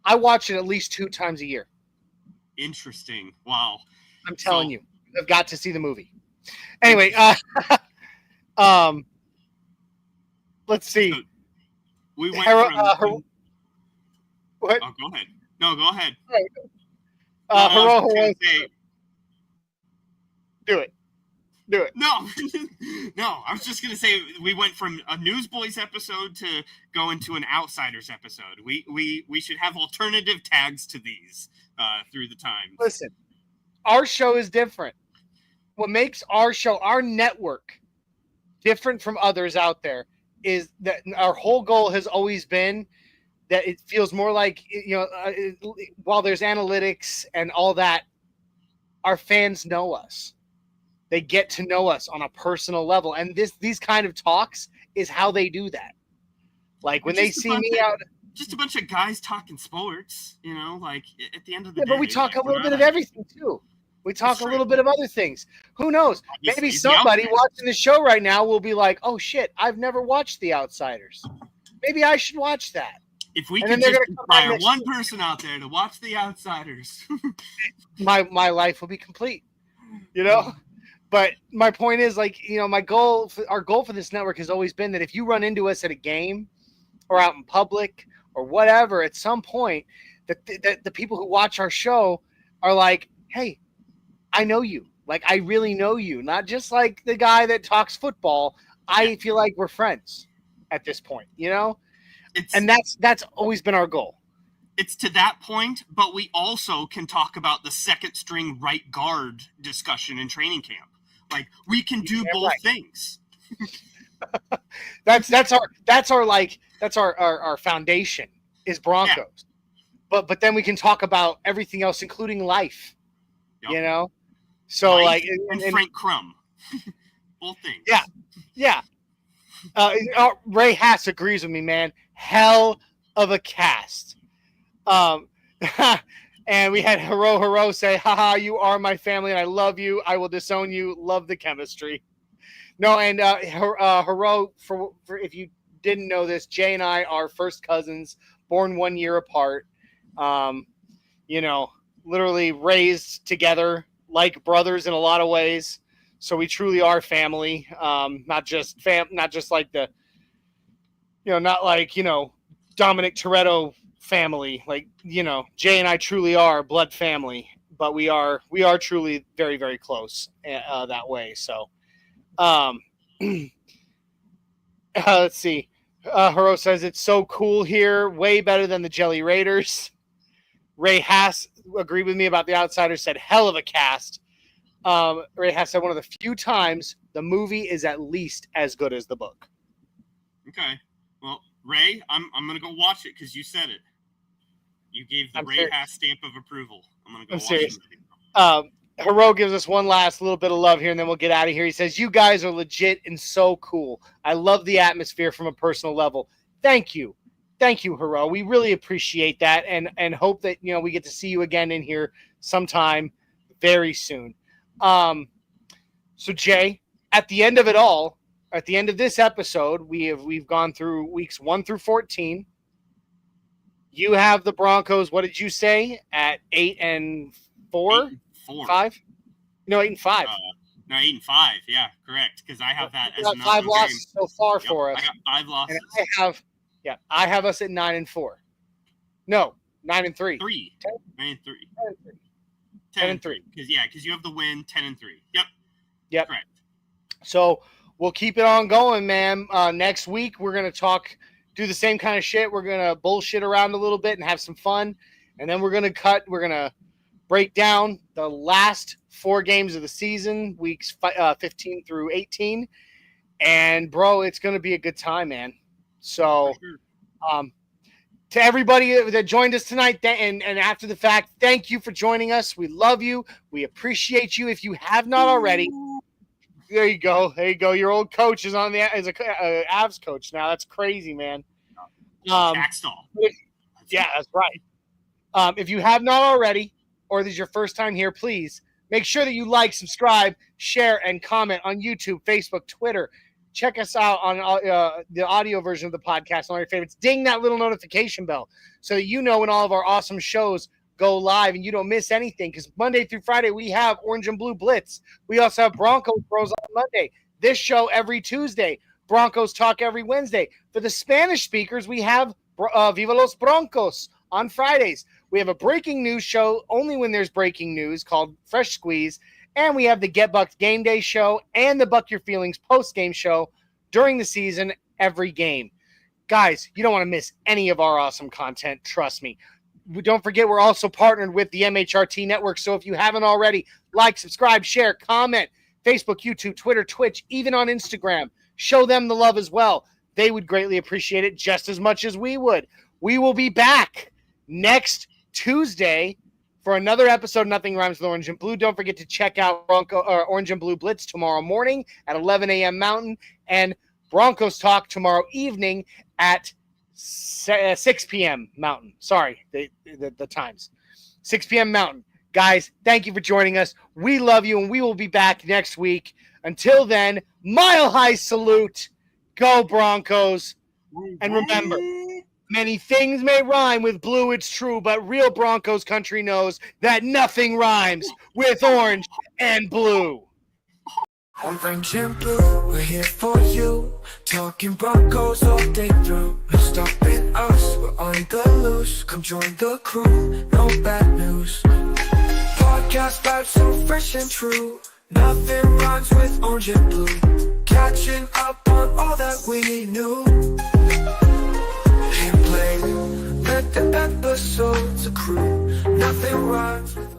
I watch it at least 2 times a year. Interesting. Wow. I'm telling you, I've got to see the movie. Anyway, let's see. So we went what? Oh, go ahead. No, go ahead. Hero. Do it. No, no. I was just gonna say we went from a Newsboys episode to going to an Outsiders episode. We should have alternative tags to these through the time. Listen, our show is different. What makes our show, our network, different from others out there is that our whole goal has always been that it feels more like, while there's analytics and all that, our fans know us. They get to know us on a personal level. And these kind of talks is how they do that. Like when they see me out. Just a bunch of guys talking sports, like at the end of the day. But we talk a little bit of everything too. We talk a little bit of other things. Who knows? Maybe somebody watching the show right now will be like, oh shit, I've never watched The Outsiders. Maybe I should watch that. If we can just inspire one person out there to watch The Outsiders. my life will be complete. But my point is, like, our goal for this network has always been that if you run into us at a game or out in public or whatever, at some point, that the people who watch our show are like, hey, I know you. Like, I really know you. Not just like the guy that talks football. I feel like we're friends at this point, and that's always been our goal. It's to that point, but we also can talk about the second string right guard discussion in training camp. Like, we can do both things. That's our foundation is Broncos. Yeah. But then we can talk about everything else, including life. Yep. So life and Frank Crum. Both things. Yeah. Ray Haas agrees with me, man. Hell of a cast. And we had Hero say, haha, you are my family and I love you. I will disown you. Love the chemistry. No, and Hero, for if you didn't know this, Jay and I are first cousins, born 1 year apart. Literally raised together like brothers in a lot of ways. So we truly are family. Not just like the, not like, Dominic Toretto family, like, Jay and I truly are blood family, but we are truly very, very close that way. So, let's see. Hero says it's so cool here, way better than the Jelly Raiders. Ray Haas agreed with me about The Outsiders, said hell of a cast. Ray Haas said one of the few times the movie is at least as good as the book. Okay, well, Ray, I'm gonna go watch it because you said it. You gave the Ray Haas stamp of approval. I'm going to go watch it. Hero gives us one last little bit of love here, and then we'll get out of here. He says, you guys are legit and so cool. I love the atmosphere from a personal level. Thank you. Thank you, Hero. We really appreciate that and hope that, we get to see you again in here sometime very soon. So, Jay, at the end of it all, at the end of this episode, we've gone through weeks 1 through 14. You have the Broncos, what did you say, at 8-4? 5? No, 8-5. No, 8-5. Yeah, correct. Because I have that as 5 losses so far for us. I got 5 losses. And I have us at 9-4. No, 9-3. 3. 9-3. 10-3. Because you have the win, 10-3. Yep. Correct. So we'll keep it on going, man. Next week we're gonna do the same kind of shit. We're gonna bullshit around a little bit and have some fun, and then we're gonna break down the last 4 games of the season, weeks 15 through 18. And bro, it's gonna be a good time, man. So, to everybody that joined us tonight and after the fact, thank you for joining us. We love you. We appreciate you. If you have not already, there you go. Your old coach is on as a Avs coach now. That's crazy, man. Backstall. Yeah, that's right. If you have not already, or this is your first time here, please make sure that you like, subscribe, share, and comment on YouTube, Facebook, Twitter. Check us out on the audio version of the podcast on all your favorites. Ding that little notification bell so that you know when all of our awesome shows go live and you don't miss anything, because Monday through Friday we have Orange and Blue Blitz. We also have Broncos Bros on Monday. This show every Tuesday. Broncos Talk every Wednesday. For the Spanish speakers, we have Viva los Broncos on Fridays. We have a breaking news show only when there's breaking news called Fresh Squeeze. And we have the Get Bucked Game Day show and the Buck Your Feelings post-game show during the season, every game. Guys, you don't want to miss any of our awesome content. Trust me. Don't forget, we're also partnered with the MHRT Network. So if you haven't already, like, subscribe, share, comment, Facebook, YouTube, Twitter, Twitch, even on Instagram. Show them the love as well. They would greatly appreciate it just as much as we would. We will be back next Tuesday for another episode of Nothing Rhymes with Orange and Blue. Don't forget to check out Orange and Blue Blitz tomorrow morning at 11 a.m. Mountain and Broncos Talk tomorrow evening at 6 p.m. Mountain. Sorry, the times. 6 p.m. Mountain. Guys, thank you for joining us. We love you, and we will be back next week. Until then, mile high salute. Go Broncos. And remember, many things may rhyme with blue, it's true, but real Broncos country knows that nothing rhymes with orange and blue. Orange and blue, we're here for you. Talking Broncos all day through. No stopping us, we're on the loose. Come join the crew, no bad news. Podcast vibes so fresh and true. Nothing rhymes with orange and blue. Catching up on all that we knew. Hit play, let the episodes accrue. Nothing rhymes with